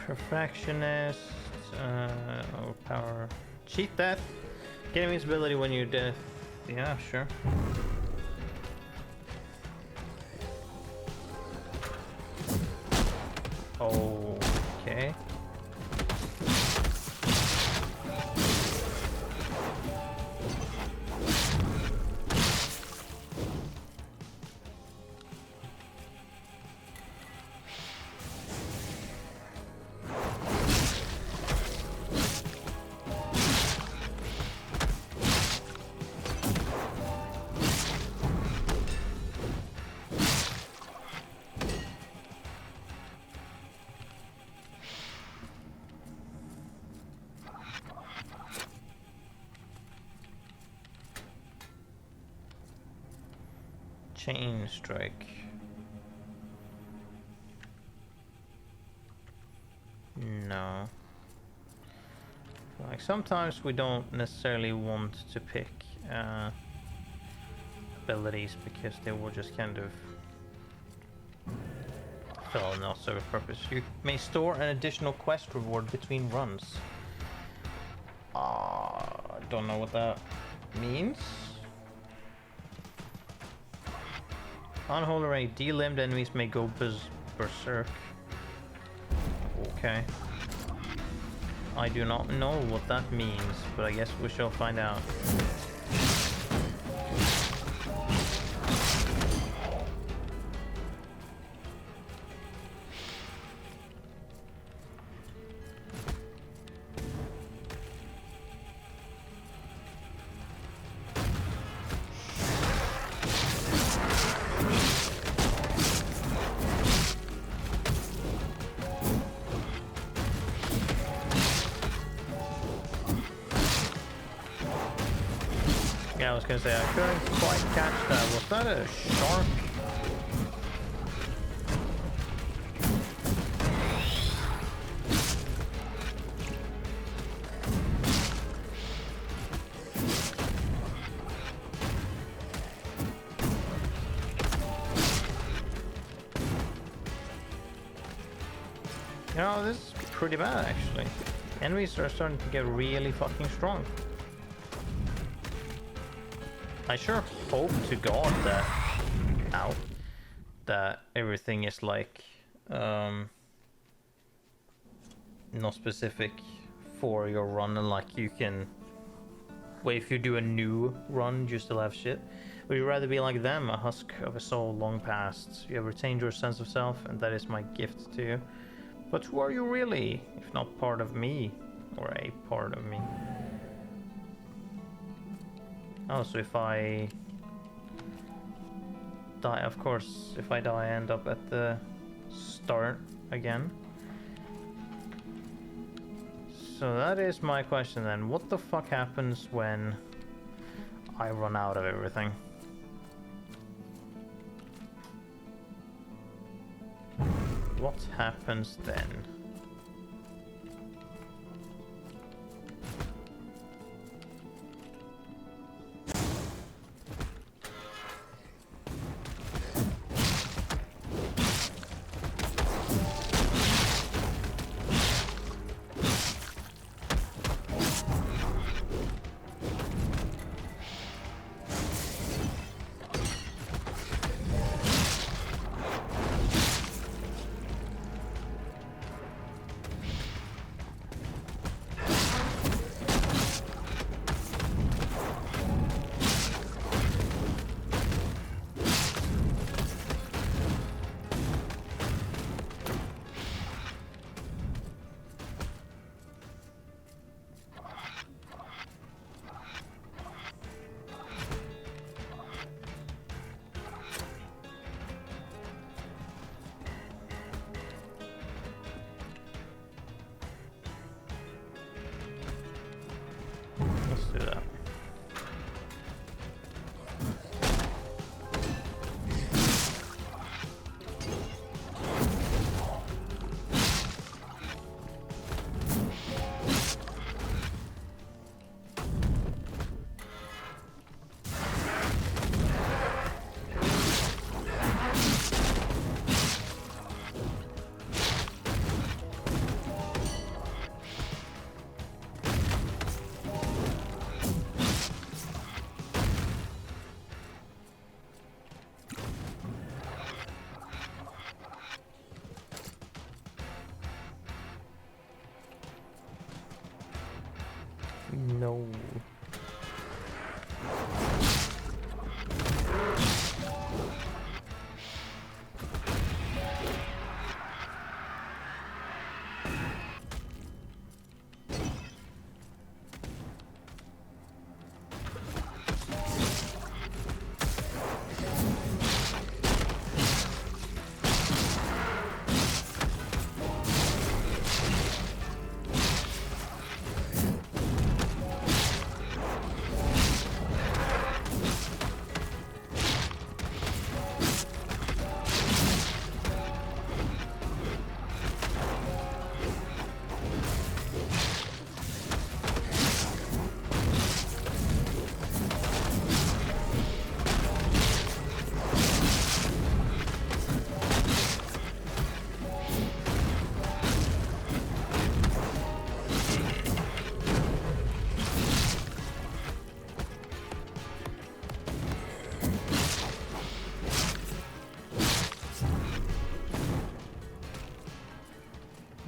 Perfectionist. Overpower. Cheat death. Get invincibility when you're dead. Yeah, sure. Okay. Chain strike. No. Like sometimes we don't necessarily want to pick abilities because they will just kind of fill not serve a purpose. You may store an additional quest reward between runs. I don't know what that means. Unholy ray, delimbed enemies may go berserk. Okay. I do not know what that means, but I guess we shall find out. Yeah, I was gonna say, I couldn't quite catch that. Was that a shark? You know, this is pretty bad actually. Enemies are starting to get really fucking strong. I sure hope to God that, that everything is like, not specific for your run, and like you can, well, if you do a new run, you still have shit. Would you rather be like them, a husk of a soul long past? You have retained your sense of self, and that is my gift to you. But who are you really, if not part of me, or a part of me? Oh, so if I die, of course, if I die, I end up at the start again. So that is my question then. What the fuck happens when I run out of everything? What happens then? No.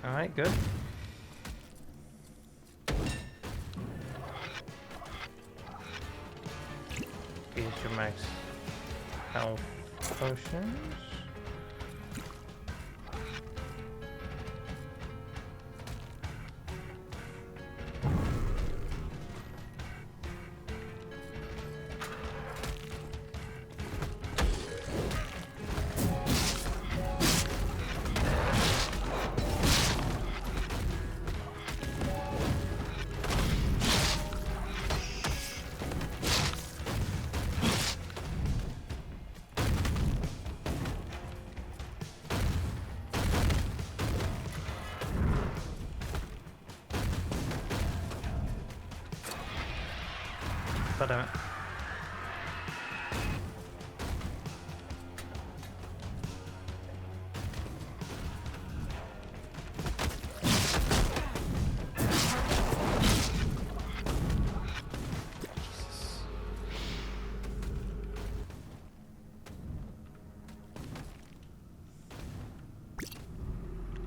Alright, good. Use your max health potions. God damn it.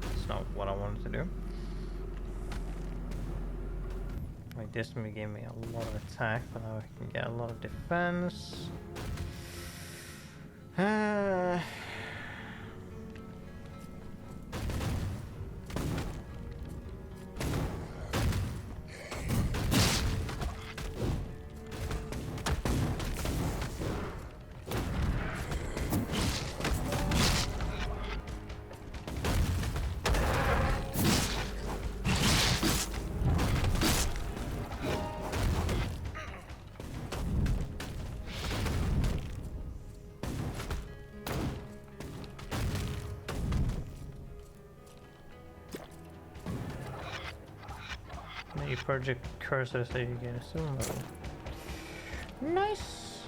That's not what I wanted to do. Like this one gave me a lot of attack, but now I can get a lot of defense. You purge a cursor so you get a sumo. Nice!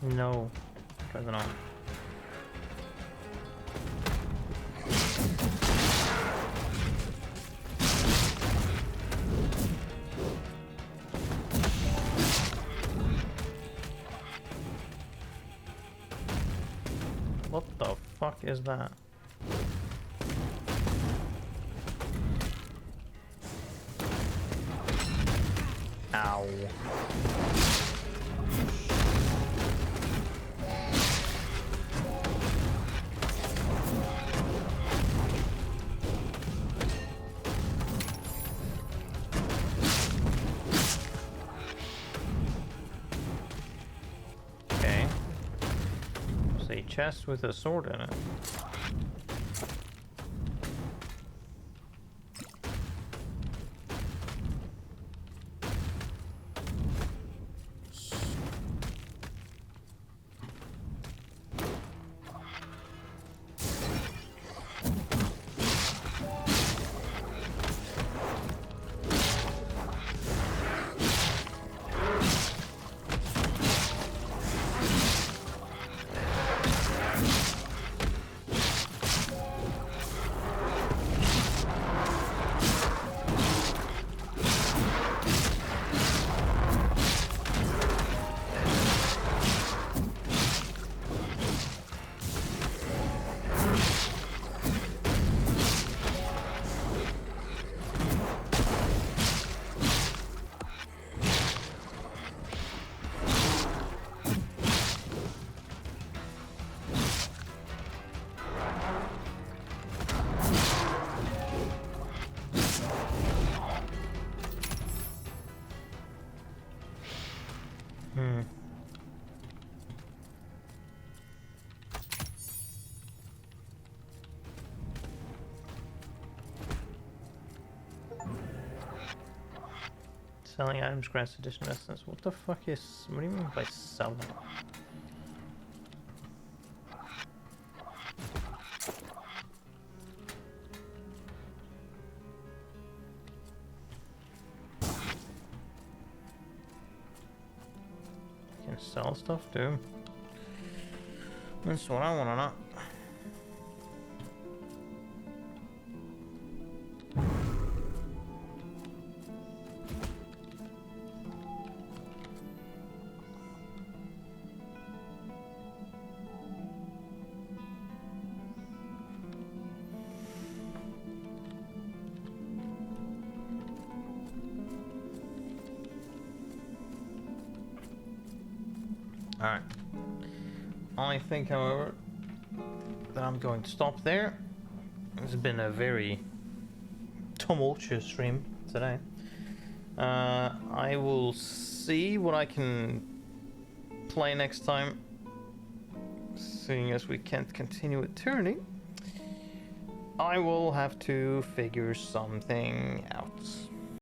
No, does not. What the fuck is that? Ow. Okay. It's a chest with a sword in it. Selling items grants additional essence. What the fuck is... What do you mean by selling? Can sell stuff too. That's what I want to know. Alright. I think, however, that I'm going to stop there. It's been a very tumultuous stream today. I will see what I can play next time. Seeing as we can't continue with turning, I will have to figure something out.